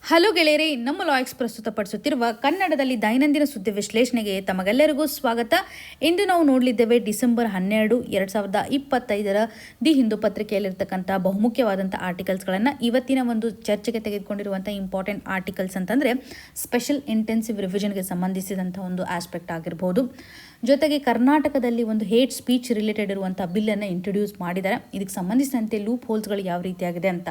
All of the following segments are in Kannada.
ಹಲೋ ಗೆಳೆಯರೇ, ನಮ್ಮ ಲಾಯಕ್ಸ್ ಪ್ರಸ್ತುತಪಡಿಸುತ್ತಿರುವ ಕನ್ನಡದಲ್ಲಿ ದೈನಂದಿನ ಸುದ್ದಿ ವಿಶ್ಲೇಷಣೆಗೆ ತಮಗೆಲ್ಲರಿಗೂ ಸ್ವಾಗತ. ಇಂದು ನಾವು ನೋಡಲಿದ್ದೇವೆ ಡಿಸೆಂಬರ್ 12, 2025 ದಿ ಹಿಂದೂ ಪತ್ರಿಕೆಯಲ್ಲಿರ್ತಕ್ಕಂಥ ಬಹುಮುಖ್ಯವಾದಂಥ ಆರ್ಟಿಕಲ್ಸ್ಗಳನ್ನು. ಇವತ್ತಿನ ಒಂದು ಚರ್ಚೆಗೆ ತೆಗೆದುಕೊಂಡಿರುವಂಥ ಇಂಪಾರ್ಟೆಂಟ್ ಆರ್ಟಿಕಲ್ಸ್ ಅಂತಂದರೆ ಸ್ಪೆಷಲ್ ಇಂಟೆನ್ಸಿವ್ ರಿವಿಷನ್ಗೆ ಸಂಬಂಧಿಸಿದಂಥ ಒಂದು ಆಸ್ಪೆಕ್ಟ್ ಆಗಿರ್ಬೋದು. ಜೊತೆಗೆ ಕರ್ನಾಟಕದಲ್ಲಿ ಒಂದು ಹೇಟ್ ಸ್ಪೀಚ್ ರಿಲೇಟೆಡ್ ಇರುವಂಥ ಬಿಲ್ಲನ್ನು ಇಂಟ್ರೊಡ್ಯೂಸ್ ಮಾಡಿದ್ದಾರೆ. ಇದಕ್ಕೆ ಸಂಬಂಧಿಸಿದಂತೆ ಲೂಪ್ ಹೋಲ್ಸ್ಗಳು ಯಾವ ರೀತಿಯಾಗಿದೆ ಅಂತ,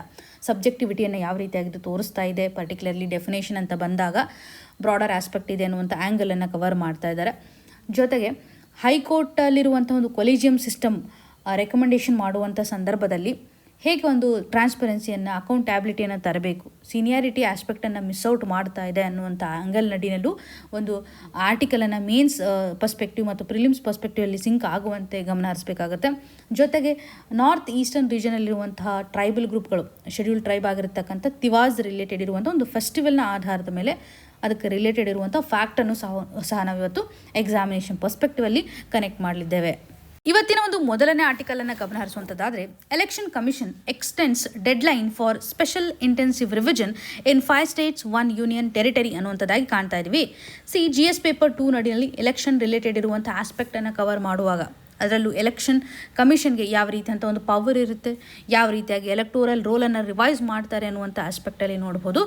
ಸಬ್ಜೆಕ್ಟಿವಿಟಿಯನ್ನು ಯಾವ ರೀತಿಯಾಗಿದೆ ತೋರಿಸ್ತಾ ಇದೆ, ಪರ್ಟಿಕ್ಯುಲರ್ಲಿ ಡೆಫಿನೇಷನ್ ಅಂತ ಬಂದಾಗ ಬ್ರಾಡರ್ ಆಸ್ಪೆಕ್ಟ್ ಇದೆ ಅನ್ನುವಂಥ ಆ್ಯಂಗಲನ್ನು ಕವರ್ ಮಾಡ್ತಾ ಇದ್ದಾರೆ. ಜೊತೆಗೆ ಹೈಕೋರ್ಟಲ್ಲಿರುವಂಥ ಒಂದು ಕೊಲಿಜಿಯಂ ಸಿಸ್ಟಮ್ ರೆಕಮೆಂಡೇಷನ್ ಮಾಡುವಂಥ ಸಂದರ್ಭದಲ್ಲಿ ಹೇಗೆ ಒಂದು ಟ್ರಾನ್ಸ್ಪರೆನ್ಸಿಯನ್ನು, ಅಕೌಂಟ್ಯಾಬಿಲಿಟಿಯನ್ನು ತರಬೇಕು, ಸೀನಿಯಾರಿಟಿ ಆಸ್ಪೆಕ್ಟನ್ನು ಮಿಸ್ಔಟ್ ಮಾಡ್ತಾ ಇದೆ ಅನ್ನುವಂಥ ಆ್ಯಂಗಲ್ ನಡಿನಲ್ಲೂ ಒಂದು ಆರ್ಟಿಕಲನ್ನು ಮೇನ್ಸ್ ಪರ್ಸ್ಪೆಕ್ಟಿವ್ ಮತ್ತು ಪ್ರಿಲಿಮ್ಸ್ ಪರ್ಸ್ಪೆಕ್ಟಿವಲ್ಲಿ ಸಿಂಕ್ ಆಗುವಂತೆ ಗಮನ ಹರಿಸಬೇಕಾಗುತ್ತೆ. ಜೊತೆಗೆ ನಾರ್ತ್ ಈಸ್ಟರ್ನ್ ರೀಜನಲ್ಲಿರುವಂತಹ ಟ್ರೈಬಲ್ ಗ್ರೂಪ್ಗಳು, ಶೆಡ್ಯೂಲ್ ಟ್ರೈಬ್ ಆಗಿರತಕ್ಕಂಥ ತಿವಾಸ್ ರಿಲೇಟೆಡ್ ಇರುವಂಥ ಒಂದು ಫೆಸ್ಟಿವಲ್ನ ಆಧಾರದ ಮೇಲೆ ಅದಕ್ಕೆ ರಿಲೇಟೆಡ್ ಇರುವಂಥ ಫ್ಯಾಕ್ಟನ್ನು ಸಹ ನಾವಿವತ್ತು ಎಕ್ಸಾಮಿನೇಷನ್ ಪರ್ಸ್ಪೆಕ್ಟಿವಲ್ಲಿ ಕನೆಕ್ಟ್ ಮಾಡಲಿದ್ದೇವೆ. ಇವತ್ತಿನ ಒಂದು ಮೊದಲನೇ ಆರ್ಟಿಕಲನ್ನು ಗಮನ ಹರಿಸುವಂಥದ್ದಾದರೆ, election commission extends deadline for special intensive revision in 5 states 1 union territory ಅನ್ನುವಂಥದ್ದಾಗಿ ಕಾಣ್ತಾ ಇದ್ವಿ. GS ಪೇಪರ್ 2 ನಡಿನಲ್ಲಿ ಎಲೆಕ್ಷನ್ ರಿಲೇಟೆಡ್ ಇರುವಂಥ ಆಸ್ಪೆಕ್ಟನ್ನು ಕವರ್ ಮಾಡುವಾಗ ಅದರಲ್ಲೂ ಎಲೆಕ್ಷನ್ ಕಮಿಷನ್ಗೆ ಯಾವ ರೀತಿ ಅಂತ ಒಂದು ಪವರ್ ಇರುತ್ತೆ, ಯಾವ ರೀತಿಯಾಗಿ ಎಲೆಕ್ಟೋರಲ್ ರೋಲನ್ನು ರಿವೈಸ್ ಮಾಡ್ತಾರೆ ಅನ್ನುವಂಥ ಆಸ್ಪೆಕ್ಟಲ್ಲಿ ನೋಡ್ಬೋದು.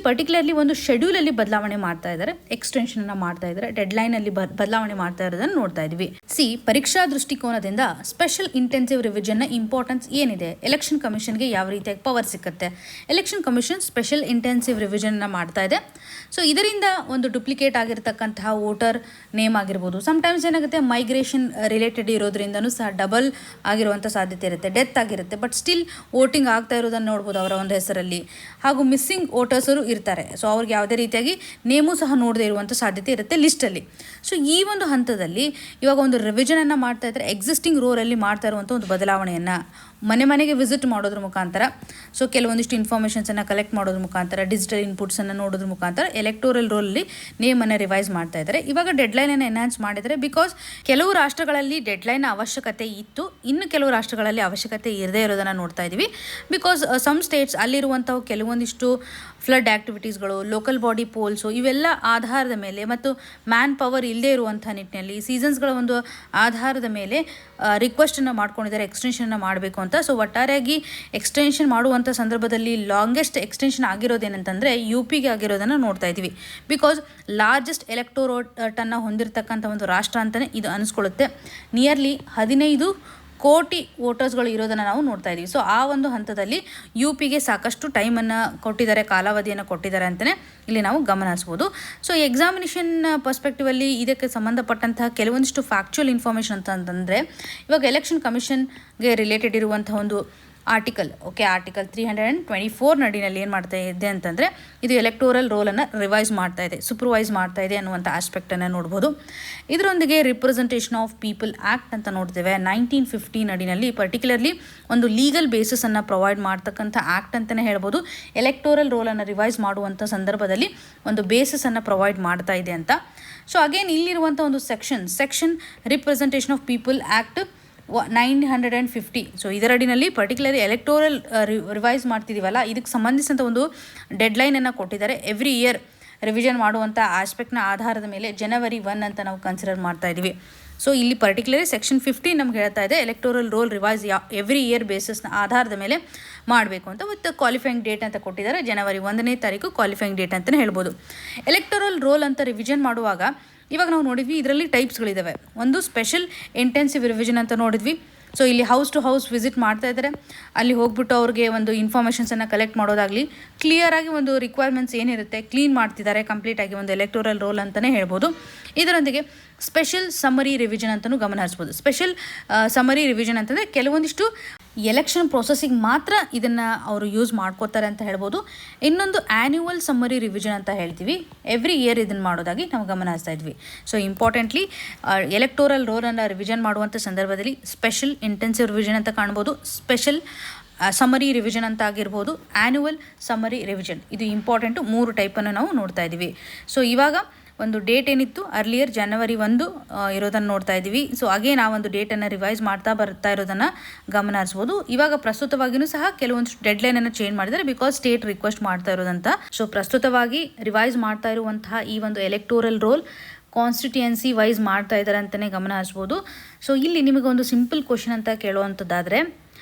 ಪರ್ಟಿಕ್ಯುಲರ್ಲಿ ಒಂದು ಶೆಡ್ಯೂಲಲ್ಲಿ ಬದಲಾವಣೆ ಮಾಡ್ತಾ ಇದ್ದಾರೆ, ಎಕ್ಸ್ಟೆನ್ಷನನ್ನು ಮಾಡ್ತಾ ಇದ್ದಾರೆ, ಡೆಡ್ಲೈನಲ್ಲಿ ಬದಲಾವಣೆ ಮಾಡ್ತಾ ಇರೋದನ್ನು ನೋಡ್ತಾ ಇದ್ವಿ. ಪರೀಕ್ಷಾ ದೃಷ್ಟಿಕೋನದಿಂದ ಸ್ಪೆಷಲ್ ಇಂಟೆನ್ಸಿವ್ ರಿವಿಷನ್ನ ಇಂಪಾರ್ಟೆನ್ಸ್ ಏನಿದೆ, ಎಲೆಕ್ಷನ್ ಕಮಿಷನ್ಗೆ ಯಾವ ರೀತಿಯಾಗಿ ಪವರ್ ಸಿಕ್ಕತ್ತೆ, ಎಲೆಕ್ಷನ್ ಕಮಿಷನ್ ಸ್ಪೆಷಲ್ ಇಂಟೆನ್ಸಿವ್ ರಿವಿಷನ್ನ ಮಾಡ್ತಾ ಇದೆ. ಇದರಿಂದ ಒಂದು ಡುಪ್ಲಿಕೇಟ್ ಆಗಿರ್ತಕ್ಕಂತಹ ವೋಟರ್ ನೇಮ್ ಆಗಿರ್ಬೋದು, ಸಮ್ಟೈಮ್ಸ್ ಏನಾಗುತ್ತೆ ಮೈಗ್ರೇಷನ್ ರಿಲೇಟೆಡ್ ಇರೋದ್ರಿಂದನೂ ಸಹ ಡಬಲ್ ಆಗಿರುವಂಥ ಸಾಧ್ಯತೆ ಇರುತ್ತೆ, ಡೆತ್ ಆಗಿರುತ್ತೆ, ಬಟ್ ಸ್ಟಿಲ್ ವೋಟಿಂಗ್ ಆಗ್ತಾ ಇರೋದನ್ನು ನೋಡ್ಬೋದು ಅವರ ಒಂದು ಹೆಸರಲ್ಲಿ. ಹಾಗೂ ಮಿಸ್ಸಿಂಗ್ ವೋಟರ್ಸರು ಇರ್ತಾರೆ, ಅವ್ರಿಗೆ ಯಾವುದೇ ರೀತಿಯಾಗಿ ನೇಮೂ ಸಹ ನೋಡದೇ ಇರುವಂಥ ಸಾಧ್ಯತೆ ಇರುತ್ತೆ ಲಿಸ್ಟಲ್ಲಿ. ಈ ಒಂದು ಹಂತದಲ್ಲಿ ಇವಾಗ ಒಂದು ರಿವಿಷನನ್ನು ಮಾಡ್ತಾ ಇದ್ದಾರೆ, ಎಕ್ಸಿಸ್ಟಿಂಗ್ ರೋಲಲ್ಲಿ ಮಾಡ್ತಾ ಇರುವಂಥ ಒಂದು ಬದಲಾವಣೆಯನ್ನು ಮನೆಗೆ ವಿಸಿಟ್ ಮಾಡೋದ್ರ ಮುಖಾಂತರ, ಕೆಲವೊಂದಿಷ್ಟು ಇನ್ಫಾರ್ಮೇಷನ್ಸನ್ನು ಕಲೆಕ್ಟ್ ಮಾಡೋದ್ರ ಮುಖಾಂತರ, ಡಿಜಿಟಲ್ ಇನ್ಪುಟ್ಸನ್ನು ನೋಡೋದ್ರ ಮುಖಾಂತರ ಎಲೆಕ್ಟೋರಲ್ ರೋಲಲ್ಲಿ ನೇಮನ್ನು ರಿವೈಸ್ ಮಾಡ್ತಾ ಇದ್ದಾರೆ. ಇವಾಗ ಡೆಡ್ಲೈನನ್ನು ಎನ್ಹಾನ್ಸ್ ಮಾಡಿದ್ದಾರೆ. ಬಿಕಾಸ್ ಕೆಲವು ರಾಷ್ಟ್ರಗಳಲ್ಲಿ ಡೆಡ್ಲೈನ್ ಅವಶ್ಯಕತೆ ಇತ್ತು, ಇನ್ನು ಕೆಲವು ರಾಷ್ಟ್ರಗಳಲ್ಲಿ ಅವಶ್ಯಕತೆ ಇರದೇ ಇರೋದನ್ನು ನೋಡ್ತಾ ಇದ್ದೀವಿ. ಬಿಕಾಸ್ ಸಮ್ ಸ್ಟೇಟ್ಸ್ ಅಲ್ಲಿರುವಂಥವು ಕೆಲವೊಂದಿಷ್ಟು ಫ್ಲಡ್ ಆ್ಯಕ್ಟಿವಿಟೀಸ್ಗಳು, ಲೋಕಲ್ ಬಾಡಿ ಪೋಲ್ಸು, ಇವೆಲ್ಲ ಆಧಾರದ ಮೇಲೆ ಮತ್ತು ಮ್ಯಾನ್ ಪವರ್ ಇಲ್ಲದೇ ಇರುವಂಥ ನಿಟ್ಟಿನಲ್ಲಿ ಸೀಸನ್ಸ್ಗಳ ಒಂದು ಆಧಾರದ ಮೇಲೆ ರಿಕ್ವೆಸ್ಟನ್ನು ಮಾಡ್ಕೊಂಡಿದ್ದಾರೆ ಎಕ್ಸ್ಟೆನ್ಷನ್ನ ಮಾಡಬೇಕು ಅಂತ. ಒಟ್ಟಾರೆಯಾಗಿ ಎಕ್ಸ್ಟೆನ್ಷನ್ ಮಾಡುವಂಥ ಸಂದರ್ಭದಲ್ಲಿ ಲಾಂಗೆಸ್ಟ್ ಎಕ್ಸ್ಟೆನ್ಷನ್ ಆಗಿರೋದೇನಂತಂದರೆ UPಗೆ ಆಗಿರೋದನ್ನು ನೋಡ್ತಾ ಇದ್ದೀವಿ. ಬಿಕಾಸ್ ಲಾರ್ಜೆಸ್ಟ್ ಎಲೆಕ್ಟೋರೇಟನ್ನು ಹೊಂದಿರತಕ್ಕಂಥ ಒಂದು ರಾಷ್ಟ್ರ ಅಂತಲೇ ಇದು ಅನಿಸ್ಕೊಳ್ಳುತ್ತೆ. ನಿಯರ್ಲಿ 15 ಕೋಟಿ ವೋಟರ್ಸ್ಗಳು ಇರೋದನ್ನು ನಾವು ನೋಡ್ತಾ ಇದ್ದೀವಿ. ಆ ಒಂದು ಹಂತದಲ್ಲಿ UPಗೆ ಸಾಕಷ್ಟು ಟೈಮನ್ನು ಕೊಟ್ಟಿದ್ದಾರೆ, ಕಾಲಾವಧಿಯನ್ನು ಕೊಟ್ಟಿದ್ದಾರೆ ಅಂತಲೇ ಇಲ್ಲಿ ನಾವು ಗಮನಿಸ್ಬೋದು. ಎಕ್ಸಾಮಿನೇಷನ್ ಪರ್ಸ್ಪೆಕ್ಟಿವಲ್ಲಿ ಇದಕ್ಕೆ ಸಂಬಂಧಪಟ್ಟಂತಹ ಕೆಲವೊಂದಿಷ್ಟು ಫ್ಯಾಕ್ಚುಯಲ್ ಇನ್ಫಾರ್ಮೇಷನ್ ಅಂತಂದರೆ, ಇವಾಗ ಎಲೆಕ್ಷನ್ ಕಮಿಷನ್ಗೆ ರಿಲೇಟೆಡ್ ಇರುವಂಥ ಒಂದು ಆರ್ಟಿಕಲ್ 324 ನಡಿನಲ್ಲಿ ಏನು ಮಾಡ್ತಾ ಇದೆ ಅಂತಂದರೆ, ಇದು ಎಲೆಕ್ಟೋರಲ್ ರೋಲನ್ನು ರಿವೈಸ್ ಮಾಡ್ತಾ ಇದೆ, ಸೂಪರ್ವೈಸ್ ಮಾಡ್ತಾ ಇದೆ ಅನ್ನುವಂಥ ಆಸ್ಪೆಕ್ಟನ್ನು ನೋಡ್ಬೋದು. ಇದರೊಂದಿಗೆ ರಿಪ್ರೆಸೆಂಟೇಷನ್ ಆಫ್ ಪೀಪಲ್ ಆ್ಯಕ್ಟ್ ಅಂತ ನೋಡ್ತೇವೆ 1950 ನಡಿನಲ್ಲಿ, ಪರ್ಟಿಕ್ಯುಲರ್ಲಿ ಒಂದು ಲೀಗಲ್ ಬೇಸಿಸನ್ನು ಪ್ರೊವೈಡ್ ಮಾಡ್ತಕ್ಕಂಥ ಆ್ಯಕ್ಟ್ ಅಂತಲೇ ಹೇಳ್ಬೋದು. ಎಲೆಕ್ಟೋರಲ್ ರೋಲನ್ನು ರಿವೈಸ್ ಮಾಡುವಂಥ ಸಂದರ್ಭದಲ್ಲಿ ಒಂದು ಬೇಸಿಸನ್ನು ಪ್ರೊವೈಡ್ ಮಾಡ್ತಾ ಇದೆ ಅಂತ. ಅಗೇನ್ ಇಲ್ಲಿರುವಂಥ ಒಂದು section representation of people act 950. ಇದರಡಿನಲ್ಲಿ ಪರ್ಟಿಕ್ಯುಲರ್ಲಿ ಎಲೆಕ್ಟೋರಲ್ ರಿವೈಸ್ ಮಾಡ್ತಿದ್ದೀವಲ್ಲ, ಇದಕ್ಕೆ ಸಂಬಂಧಿಸಿದಂಥ ಒಂದು ಡೆಡ್ಲೈನನ್ನು ಕೊಟ್ಟಿದ್ದಾರೆ. ಎವ್ರಿ ಇಯರ್ ರಿವಿಷನ್ ಮಾಡುವಂಥ ಆಸ್ಪೆಕ್ಟ್ನ ಆಧಾರದ ಮೇಲೆ January 1 ಅಂತ ನಾವು ಕನ್ಸಿಡರ್ ಮಾಡ್ತಾ ಇದ್ದೀವಿ. ಇಲ್ಲಿ ಪರ್ಟಿಕ್ಯುಲರ್ಲಿ ಸೆಕ್ಷನ್ 15 ನಮ್ಗೆ ಹೇಳ್ತಾ ಇದೆ electoral roll revise every year ಬೇಸಿಸ್ನ ಆಧಾರದ ಮೇಲೆ ಮಾಡಬೇಕು ಅಂತ. ವಿತ್ ಕ್ವಾಲಿಫೈಯಿಂಗ್ ಡೇಟ್ ಅಂತ ಕೊಟ್ಟಿದ್ದಾರೆ, January 1 ಕ್ವಾಲಿಫೈಯಿಂಗ್ ಡೇಟ್ ಅಂತಲೇ ಹೇಳ್ಬೋದು. ಎಲೆಕ್ಟೋರಲ್ ರೋಲ್ ಅಂತ ರಿವಿಷನ್ ಮಾಡುವಾಗ ಇವಾಗ ನಾವು ನೋಡಿದ್ವಿ, ಇದರಲ್ಲಿ ಟೈಪ್ಸ್ಗಳಿದ್ದಾವೆ. ಒಂದು ಸ್ಪೆಷಲ್ ಇಂಟೆನ್ಸಿವ್ ರಿವಿಷನ್ ಅಂತ ನೋಡಿದ್ವಿ. ಇಲ್ಲಿ ಹೌಸ್ ಟು ಹೌಸ್ ವಿಸಿಟ್ ಮಾಡ್ತಾ ಇದ್ದಾರೆ, ಅಲ್ಲಿ ಹೋಗ್ಬಿಟ್ಟು ಅವ್ರಿಗೆ ಒಂದು ಇನ್ಫಾರ್ಮೇಷನ್ಸನ್ನು ಕಲೆಕ್ಟ್ ಮಾಡೋದಾಗಲಿ, ಕ್ಲಿಯರಾಗಿ ಒಂದು ರಿಕ್ವೈರ್ಮೆಂಟ್ಸ್ ಏನಿರುತ್ತೆ ಕ್ಲೀನ್ ಮಾಡ್ತಿದ್ದಾರೆ ಕಂಪ್ಲೀಟಾಗಿ ಒಂದು ಎಲೆಕ್ಟೋರಲ್ ರೋಲ್ ಅಂತಲೇ ಹೇಳ್ಬೋದು. ಇದರೊಂದಿಗೆ ಸ್ಪೆಷಲ್ ಸಮ್ಮರಿ ರಿವಿಷನ್ ಅಂತಲೂ ಗಮನ ಹರಿಸ್ಬೋದು. ಸ್ಪೆಷಲ್ ಸಮ್ಮರಿ ರಿವಿಷನ್ ಅಂತಂದರೆ ಕೆಲವೊಂದಿಷ್ಟು ಎಲೆಕ್ಷನ್ ಪ್ರೊಸೆಸಿಗೆ ಮಾತ್ರ ಇದನ್ನು ಅವರು ಯೂಸ್ ಮಾಡ್ಕೋತಾರೆ ಅಂತ ಹೇಳ್ಬೋದು. ಇನ್ನೊಂದು ಆ್ಯನ್ಯುವಲ್ ಸಮ್ಮರಿ ರಿವಿಷನ್ ಅಂತ ಹೇಳ್ತೀವಿ, ಎವ್ರಿ ಇಯರ್ ಇದನ್ನು ಮಾಡೋದಾಗಿ ನಾವು ಗಮನ ಹರಿಸ್ತಾ ಇದ್ವಿ. ಇಂಪಾರ್ಟೆಂಟ್ಲಿ ಎಲೆಕ್ಟೋರಲ್ ರೋಲನ್ನು ರಿವಿಷನ್ ಮಾಡುವಂಥ ಸಂದರ್ಭದಲ್ಲಿ ಸ್ಪೆಷಲ್ ಇಂಟೆನ್ಸಿವ್ ರಿವಿಷನ್ ಅಂತ ಕಾಣ್ಬೋದು, ಸ್ಪೆಷಲ್ ಸಮ್ಮರಿ ರಿವಿಷನ್ ಅಂತ ಆಗಿರ್ಬೋದು, ಆ್ಯನ್ಯುವಲ್ ಸಮ್ಮರಿ ರಿವಿಷನ್. ಇದು ಇಂಪಾರ್ಟೆಂಟು, 3 ಟೈಪನ್ನು ನಾವು ನೋಡ್ತಾ ಇದ್ದೀವಿ. ಇವಾಗ ಒಂದು ಡೇಟ್ ಏನಿತ್ತು ಅರ್ಲಿಯರ್ ಜನವರಿ 1 ಇರೋದನ್ನು ನೋಡ್ತಾ ಇದ್ದೀವಿ. ಸೊ ಅಗೇನ್ ಆ ಒಂದು ಡೇಟನ್ನು ರಿವೈಸ್ ಮಾಡ್ತಾ ಬರ್ತಾ ಇರೋದನ್ನು ಗಮನ ಹರಿಸ್ಬೋದು. ಇವಾಗ ಪ್ರಸ್ತುತವಾಗಿಯೂ ಸಹ ಕೆಲವೊಂದು ಡೆಡ್ಲೈನನ್ನು ಚೇಂಜ್ ಮಾಡಿದ್ದಾರೆ ಬಿಕಾಸ್ ಸ್ಟೇಟ್ ರಿಕ್ವೆಸ್ಟ್ ಮಾಡ್ತಾ ಇರೋದಂತ. ಸೊ ಪ್ರಸ್ತುತವಾಗಿ ರಿವೈಸ್ ಮಾಡ್ತಾ ಇರುವಂತಹ ಈ ಒಂದು ಎಲೆಕ್ಟೋರಲ್ ರೋಲ್ ಕಾನ್ಸ್ಟಿಟ್ಯೂಯನ್ಸಿ ವೈಸ್ ಮಾಡ್ತಾ ಇದ್ದಾರೆ ಅಂತಲೇ ಗಮನ ಹರಿಸ್ಬೋದು. ಸೊ ಇಲ್ಲಿ ನಿಮಗೊಂದು ಸಿಂಪಲ್ ಕ್ವಶನ್ ಅಂತ ಕೇಳುವಂಥದ್ದಾದರೆ,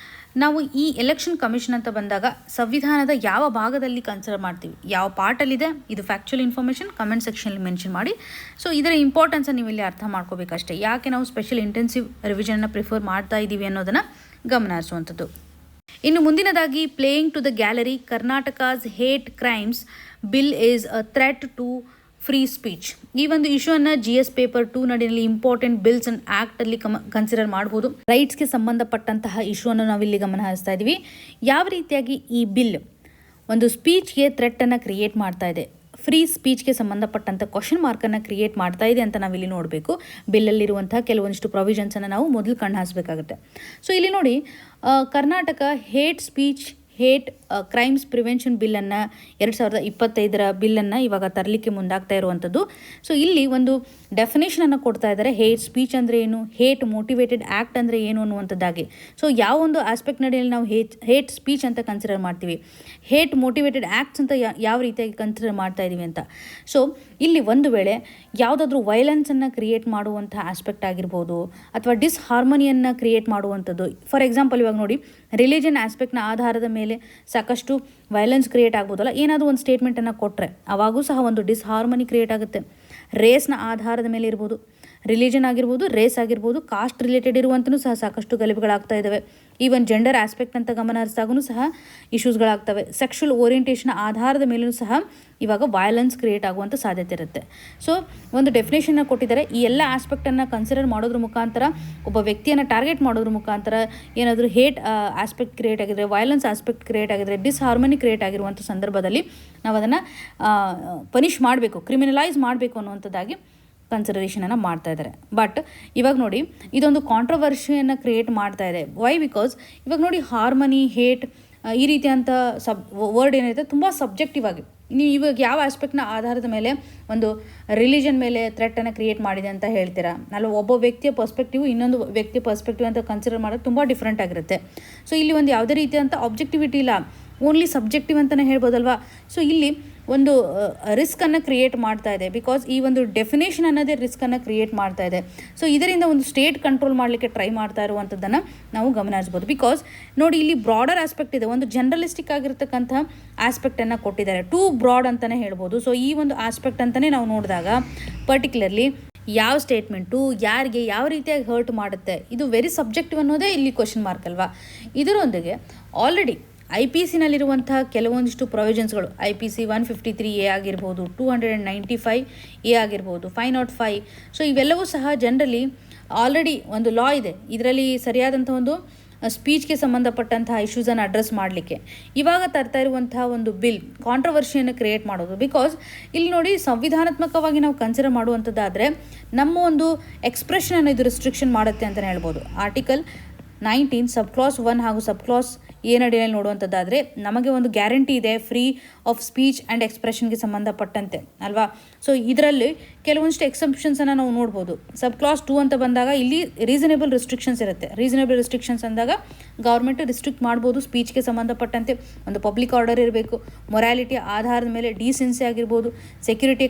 ನಾವು ಈ ಎಲೆಕ್ಷನ್ ಕಮಿಷನ್ ಅಂತ ಬಂದಾಗ ಸಂವಿಧಾನದ ಯಾವ ಭಾಗದಲ್ಲಿ ಕನ್ಸಿಡರ್ ಮಾಡ್ತೀವಿ, ಯಾವ ಪಾರ್ಟಲ್ಲಿದೆ, ಇದು ಫ್ಯಾಕ್ಚುಯಲ್ ಇನ್ಫಾರ್ಮೇಷನ್ ಕಮೆಂಟ್ ಸೆಕ್ಷನಲ್ಲಿ ಮೆನ್ಷನ್ ಮಾಡಿ. ಸೊ ಇದರ ಇಂಪಾರ್ಟೆನ್ಸನ್ನು ನೀವು ಇಲ್ಲಿ ಅರ್ಥ ಮಾಡ್ಕೋಬೇಕಷ್ಟೇ. ಯಾಕೆ ನಾವು ಸ್ಪೆಷಲ್ ಇಂಟೆನ್ಸಿವ್ ರಿವಿಷನ್ನ ಪ್ರಿಫರ್ ಮಾಡ್ತಾ ಇದ್ದೀವಿ ಅನ್ನೋದನ್ನು ಗಮನ ಹರಿಸುವಂಥದ್ದು. ಇನ್ನು ಮುಂದಿನದಾಗಿ playing to the gallery, Karnataka's hate crimes bill is a threat to free speech. ಈ ಒಂದು ಇಶ್ಯೂವನ್ನು GS ಪೇಪರ್ 2 ನಡಿನಲ್ಲಿ ಇಂಪಾರ್ಟೆಂಟ್ ಬಿಲ್ಸ್ ಅಂಡ್ ಆಕ್ಟ್ ಅಲ್ಲಿ ಕನ್ಸಿಡರ್ ಮಾಡಬಹುದು. ರೈಟ್ಸ್ಗೆ ಸಂಬಂಧಪಟ್ಟಂತಹ ಇಶ್ಯೂವನ್ನು ನಾವಿಲ್ಲಿ ಗಮನ ಹರಿಸ್ತಾ ಇದ್ದೀವಿ. ಯಾವ ರೀತಿಯಾಗಿ ಈ ಬಿಲ್ ಒಂದು ಸ್ಪೀಚ್ಗೆ ಥ್ರೆಟ್ಟನ್ನು ಕ್ರಿಯೇಟ್ ಮಾಡ್ತಾ ಇದೆ, ಫ್ರೀ ಸ್ಪೀಚ್ಗೆ ಸಂಬಂಧಪಟ್ಟಂಥ ಕ್ವಶನ್ ಮಾರ್ಕನ್ನು ಕ್ರಿಯೇಟ್ ಮಾಡ್ತಾ ಇದೆ ಅಂತ ನಾವಿಲ್ಲಿ ನೋಡಬೇಕು. ಬಿಲ್ಲಲ್ಲಿರುವಂಥ ಕೆಲವೊಂದಿಷ್ಟು ಪ್ರೊವಿಷನ್ಸನ್ನು ನಾವು ಮೊದಲು ಕಣ್ಣು ಹಾಸಬೇಕಾಗುತ್ತೆ. ಸೊ ಇಲ್ಲಿ ನೋಡಿ, ಕರ್ನಾಟಕ ಹೇಟ್ ಕ್ರೈಮ್ಸ್ ಪ್ರಿವೆನ್ಷನ್ ಬಿಲ್ಲನ್ನು 2025 ಬಿಲ್ಲನ್ನು ಇವಾಗ ತರಲಿಕ್ಕೆ ಮುಂದಾಗ್ತಾ ಇರುವಂಥದ್ದು. ಸೊ ಇಲ್ಲಿ ಒಂದು ಡೆಫಿನೇಷನನ್ನು ಕೊಡ್ತಾ ಇದ್ದಾರೆ. ಹೇಟ್ ಸ್ಪೀಚ್ ಅಂದರೆ ಏನು, ಹೇಟ್ ಮೋಟಿವೇಟೆಡ್ ಆ್ಯಕ್ಟ್ ಅಂದರೆ ಏನು ಅನ್ನುವಂಥದ್ದಾಗಿ. ಸೊ ಯಾವ ಒಂದು ಆಸ್ಪೆಕ್ಟ್ ನಡೆಯಲ್ಲಿ ನಾವು ಹೇಟ್ ಸ್ಪೀಚ್ ಅಂತ ಕನ್ಸಿಡರ್ ಮಾಡ್ತೀವಿ, ಹೇಟ್ ಮೋಟಿವೇಟೆಡ್ ಆ್ಯಕ್ಟ್ಸ್ ಅಂತ ಯಾವ ರೀತಿಯಾಗಿ ಕನ್ಸಿಡರ್ ಮಾಡ್ತಾ ಇದ್ದೀವಿ ಅಂತ. ಸೊ ಇಲ್ಲಿ ಒಂದು ವೇಳೆ ಯಾವುದಾದ್ರೂ ವೈಲೆನ್ಸನ್ನು ಕ್ರಿಯೇಟ್ ಮಾಡುವಂಥ ಆಸ್ಪೆಕ್ಟ್ ಆಗಿರ್ಬೋದು, ಅಥವಾ ಡಿಸ್ಹಾರ್ಮನಿಯನ್ನು ಕ್ರಿಯೇಟ್ ಮಾಡುವಂಥದ್ದು. ಫಾರ್ ಎಕ್ಸಾಂಪಲ್ ಇವಾಗ ನೋಡಿ, ರಿಲಿಜನ್ ಆಸ್ಪೆಕ್ಟ್ನ ಆಧಾರದ ಮೇಲೆ ಸಾಕಷ್ಟು ವೈಲೆನ್ಸ್ ಕ್ರಿಯೇಟ್ ಆಗ್ಬೋದಲ್ಲ, ಏನಾದರೂ ಒಂದು ಸ್ಟೇಟ್ಮೆಂಟನ್ನು ಕೊಟ್ಟರೆ ಅವಾಗೂ ಸಹ ಒಂದು ಡಿಸ್ಹಾರ್ಮನಿ ಕ್ರಿಯೇಟ್ ಆಗುತ್ತೆ. ರೇಸ್ನ ಆಧಾರದ ಮೇಲೆ ಇರ್ಬೋದು, ರಿಲಿಜನ್ ಆಗಿರ್ಬೋದು, ರೇಸ್ ಆಗಿರ್ಬೋದು, ಕಾಸ್ಟ್ ರಿಲೇಟೆಡ್ ಇರುವಂತನೂ ಸಹ ಸಾಕಷ್ಟು ಗಲಭೆಗಳಾಗ್ತಾ ಇದ್ದಾವೆ. ಈವನ್ ಜೆಂಡರ್ ಆಸ್ಪೆಕ್ಟ್ ಅಂತ ಗಮನ ಹರಿಸಿದಾಗೂ ಸಹ ಇಶ್ಯೂಸ್ಗಳಾಗ್ತವೆ. ಸೆಕ್ಷುವಲ್ ಓರಿಯೆಂಟೇಷನ್ ಆಧಾರದ ಮೇಲೂ ಸಹ ಇವಾಗ ವೈಲೆನ್ಸ್ ಕ್ರಿಯೇಟ್ ಆಗುವಂಥ ಸಾಧ್ಯತೆ ಇರುತ್ತೆ. ಸೊ ಒಂದು ಡೆಫಿನೇಷನ್ನ ಕೊಟ್ಟಿದ್ದಾರೆ. ಈ ಎಲ್ಲ ಆಸ್ಪೆಕ್ಟನ್ನು ಕನ್ಸಿಡರ್ ಮಾಡೋದ್ರ ಮುಖಾಂತರ, ಒಬ್ಬ ವ್ಯಕ್ತಿಯನ್ನು ಟಾರ್ಗೆಟ್ ಮಾಡೋದ್ರ ಮುಖಾಂತರ ಏನಾದರೂ ಹೇಟ್ ಆಸ್ಪೆಕ್ಟ್ ಕ್ರಿಯೇಟ್ ಆಗಿದ್ರೆ, ವೈಲೆನ್ಸ್ ಆಸ್ಪೆಕ್ಟ್ ಕ್ರಿಯೇಟ್ ಆಗಿದ್ರೆ, ಡಿಸ್ಹಾರ್ಮನಿ ಕ್ರಿಯೇಟ್ ಆಗಿರುವಂಥ ಸಂದರ್ಭದಲ್ಲಿ ನಾವು ಅದನ್ನು ಪನಿಷ್ ಮಾಡಬೇಕು, ಕ್ರಿಮಿನಲೈಸ್ ಮಾಡಬೇಕು ಅನ್ನುವಂಥದ್ದಾಗಿ ಕನ್ಸಿಡರೇಷನನ್ನು ಮಾಡ್ತಾ ಇದ್ದಾರೆ. ಬಟ್ ಇವಾಗ ನೋಡಿ, ಇದೊಂದು ಕಾಂಟ್ರವರ್ಷಿಯನ್ನು ಕ್ರಿಯೇಟ್ ಮಾಡ್ತಾ ಇದೆ. ವೈ? ಬಿಕಾಸ್ ಇವಾಗ ನೋಡಿ, ಹಾರ್ಮನಿ, ಹೇಟ್ ಈ ರೀತಿಯಂಥ ವರ್ಡ್ ಏನಿದೆ ತುಂಬ ಸಬ್ಜೆಕ್ಟಿವ್ ಆಗಿ, ನೀವು ಇವಾಗ ಯಾವ ಆಸ್ಪೆಕ್ಟ್ನ ಆಧಾರದ ಮೇಲೆ ಒಂದು ರಿಲಿಜನ್ ಮೇಲೆ ಥ್ರೆಟ್ಟನ್ನು ಕ್ರಿಯೇಟ್ ಮಾಡಿದೆ ಅಂತ ಹೇಳ್ತೀರಾ, ಅಲ್ಲ ಒಬ್ಬ ವ್ಯಕ್ತಿಯ ಪರ್ಸ್ಪೆಕ್ಟಿವ್ ಇನ್ನೊಂದು ವ್ಯಕ್ತಿಯ ಪರ್ಸ್ಪೆಕ್ಟಿವ್ ಅಂತ ಕನ್ಸಿಡರ್ ಮಾಡೋದು ತುಂಬ ಡಿಫ್ರೆಂಟ್ ಆಗಿರುತ್ತೆ. ಸೊ ಇಲ್ಲಿ ಒಂದು ಯಾವುದೇ ರೀತಿಯಂಥ ಆಬ್ಜೆಕ್ಟಿವಿಟಿ ಇಲ್ಲ, ಓನ್ಲಿ ಸಬ್ಜೆಕ್ಟಿವ್ ಅಂತಲೇ ಹೇಳ್ಬೋದಲ್ವಾ. ಸೊ ಇಲ್ಲಿ ಒಂದು ರಿಸ್ಕನ್ನು ಕ್ರಿಯೇಟ್ ಮಾಡ್ತಾ ಇದೆ, ಬಿಕಾಸ್ ಈ ಒಂದು ಡೆಫಿನೇಷನ್ ಅನ್ನೋದೇ ರಿಸ್ಕನ್ನು ಕ್ರಿಯೇಟ್ ಮಾಡ್ತಾ ಇದೆ. ಸೊ ಇದರಿಂದ ಒಂದು ಸ್ಟೇಟ್ ಕಂಟ್ರೋಲ್ ಮಾಡಲಿಕ್ಕೆ ಟ್ರೈ ಮಾಡ್ತಾ ಇರುವಂಥದ್ದನ್ನು ನಾವು ಗಮನ ಹರಿಸ್ಬೋದು. ಬಿಕಾಸ್ ನೋಡಿ, ಇಲ್ಲಿ ಬ್ರಾಡರ್ ಆಸ್ಪೆಕ್ಟ್ ಇದೆ, ಒಂದು ಜನರಲಿಸ್ಟಿಕ್ ಆಗಿರ್ತಕ್ಕಂಥ ಆಸ್ಪೆಕ್ಟನ್ನು ಕೊಟ್ಟಿದ್ದಾರೆ, ಟೂ ಬ್ರಾಡ್ ಅಂತಲೇ ಹೇಳ್ಬೋದು. ಸೊ ಈ ಒಂದು ಆಸ್ಪೆಕ್ಟ್ ಅಂತಲೇ ನಾವು ನೋಡಿದಾಗ ಪರ್ಟಿಕ್ಯುಲರ್ಲಿ ಯಾವ ಸ್ಟೇಟ್ಮೆಂಟು ಯಾರಿಗೆ ಯಾವ ರೀತಿಯಾಗಿ ಹರ್ಟ್ ಮಾಡುತ್ತೆ, ಇದು ವೆರಿ ಸಬ್ಜೆಕ್ಟಿವ್ ಅನ್ನೋದೇ ಇಲ್ಲಿ ಕ್ವಶನ್ ಮಾರ್ಕ್ ಅಲ್ವಾ. ಇದರೊಂದಿಗೆ ಆಲ್ರೆಡಿ IPC ಕೆಲವೊಂದಿಷ್ಟು ಪ್ರೊವಿಷನ್ಸ್ಗಳು, IPC 153A ಆಗಿರ್ಬೋದು, 295A ಆಗಿರ್ಬೋದು, 505. ಸೊ ಇವೆಲ್ಲವೂ ಸಹ ಜನರಲಿ ಆಲ್ರೆಡಿ ಒಂದು ಲಾ ಇದೆ, ಇದರಲ್ಲಿ ಸರಿಯಾದಂಥ ಒಂದು ಸ್ಪೀಚ್ಗೆ ಸಂಬಂಧಪಟ್ಟಂತಹ ಇಶ್ಯೂಸನ್ನು ಅಡ್ರೆಸ್ ಮಾಡಲಿಕ್ಕೆ ಇವಾಗ ತರ್ತಾ ಇರುವಂತಹ ಒಂದು ಬಿಲ್ ಕಾಂಟ್ರವರ್ಷಿಯನ್ನು ಕ್ರಿಯೇಟ್ ಮಾಡೋದು. ಬಿಕಾಸ್ ಇಲ್ಲಿ ನೋಡಿ, ಸಂವಿಧಾನಾತ್ಮಕವಾಗಿ ನಾವು ಕನ್ಸಿಡರ್ ಮಾಡುವಂಥದ್ದಾದರೆ ನಮ್ಮ ಒಂದು ಎಕ್ಸ್ಪ್ರೆಷನನ್ನು ಇದು ರಿಸ್ಟ್ರಿಕ್ಷನ್ ಮಾಡುತ್ತೆ ಅಂತಲೇ ಹೇಳ್ಬೋದು. ಆರ್ಟಿಕಲ್ 19 ಸಬ್ ಕ್ಲಾಸ್ 1 ಹಾಗೂ ಸಬ್ ಕ್ಲಾಸ್ ಏನಡಿಯಲ್ಲಿ ನೋಡುವಂಥದ್ದಾದರೆ ನಮಗೆ ಒಂದು ಗ್ಯಾರಂಟಿ ಇದೆ ಫ್ರೀ ಆಫ್ ಸ್ಪೀಚ್ ಆ್ಯಂಡ್ ಎಕ್ಸ್ಪ್ರೆಷನ್ಗೆ ಸಂಬಂಧಪಟ್ಟಂತೆ ಅಲ್ವಾ. ಸೊ ಇದರಲ್ಲಿ ಕೆಲವೊಂದಿಷ್ಟು ಎಕ್ಸೆಪ್ಷನ್ಸನ್ನು ನಾವು ನೋಡ್ಬೋದು. ಸಬ್ ಕ್ಲಾಸ್ 2 ಅಂತ ಬಂದಾಗ ಇಲ್ಲಿ ರೀಸನೇಬಲ್ ರಿಸ್ಟ್ರಿಕ್ಷನ್ಸ್ ಇರುತ್ತೆ. ರೀಸನೇಬಲ್ ರಿಸ್ಟ್ರಿಕ್ಷನ್ಸ್ ಅಂದಾಗ ಗೌರ್ಮೆಂಟ್ ರಿಸ್ಟ್ರಿಕ್ಟ್ ಮಾಡ್ಬೋದು ಸ್ಪೀಚ್ಗೆ ಸಂಬಂಧಪಟ್ಟಂತೆ. ಒಂದು ಪಬ್ಲಿಕ್ ಆರ್ಡರ್ ಇರಬೇಕು, ಮೊರಾಲಿಟಿ ಆಧಾರದ ಮೇಲೆ, ಡೀಸೆನ್ಸಿ ಆಗಿರ್ಬೋದು, ಸೆಕ್ಯೂರಿಟಿ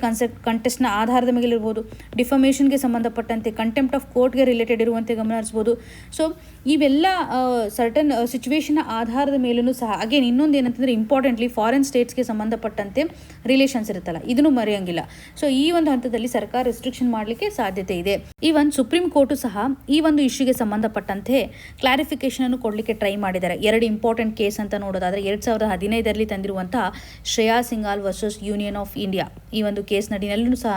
ಕಂಟೆಸ್ಟ್ನ ಆಧಾರದ ಮೇಲೆ ಇರ್ಬೋದು, ಡಿಫಮೇಷನ್ಗೆ ಸಂಬಂಧಪಟ್ಟಂತೆ, ಕಂಟೆಂಪ್ಟ್ ಆಫ್ ಕೋರ್ಟ್ಗೆ ರಿಲೇಟೆಡ್ ಇರುವಂತೆ ಗಮನಿಸ್ಬೋದು. ಸೊ ಇವೆಲ್ಲ ಸರ್ಟನ್ ಸಿಚುವೇಶನ್ನ ಆಧಾರದ ಮೇಲೂ ಸಹ ಅಗೇನ್ ಇನ್ನೊಂದು ಏನಂತಂದರೆ ಇಂಪಾರ್ಟೆಂಟ್ಲಿ ಫಾರಿನ್ ಸ್ಟೇಟ್ಸ್ಗೆ ಸಂಬಂಧಪಟ್ಟಂತೆ ರಿಲೇಷನ್ಸ್ ಇರುತ್ತಲ್ಲ, ಇದನ್ನು ಮರೆಯೋಂಗಿಲ್ಲ. ಸೊ ಈ ಒಂದು ಹಂತದಲ್ಲಿ ಸರ್ಕಾರ ರಿಸ್ಟ್ರಿಕ್ಷನ್ ಮಾಡಲಿಕ್ಕೆ ಸಾಧ್ಯತೆ ಇದೆ. ಈವನ್ ಸುಪ್ರೀಂ ಕೋರ್ಟು ಸಹ ಈ ಒಂದು ಇಶ್ಯೂಗೆ ಸಂಬಂಧಪಟ್ಟಂತೆ ಕ್ಲಾರಿಫಿಕೇಶನ್ ಅನ್ನು ಕೊಡಲಿಕ್ಕೆ ಟ್ರೈ ಮಾಡಿದ್ದಾರೆ. 2 ಇಂಪಾರ್ಟೆಂಟ್ ಕೇಸ್ ಅಂತ ನೋಡೋದಾದರೆ 2015ರಲ್ಲಿ ತಂದಿರುವಂತಹ Shreya Singhal versus union of India ಈ ಒಂದು ಕೇಸ್ ನಡಿನಲ್ಲೂ ಸಹ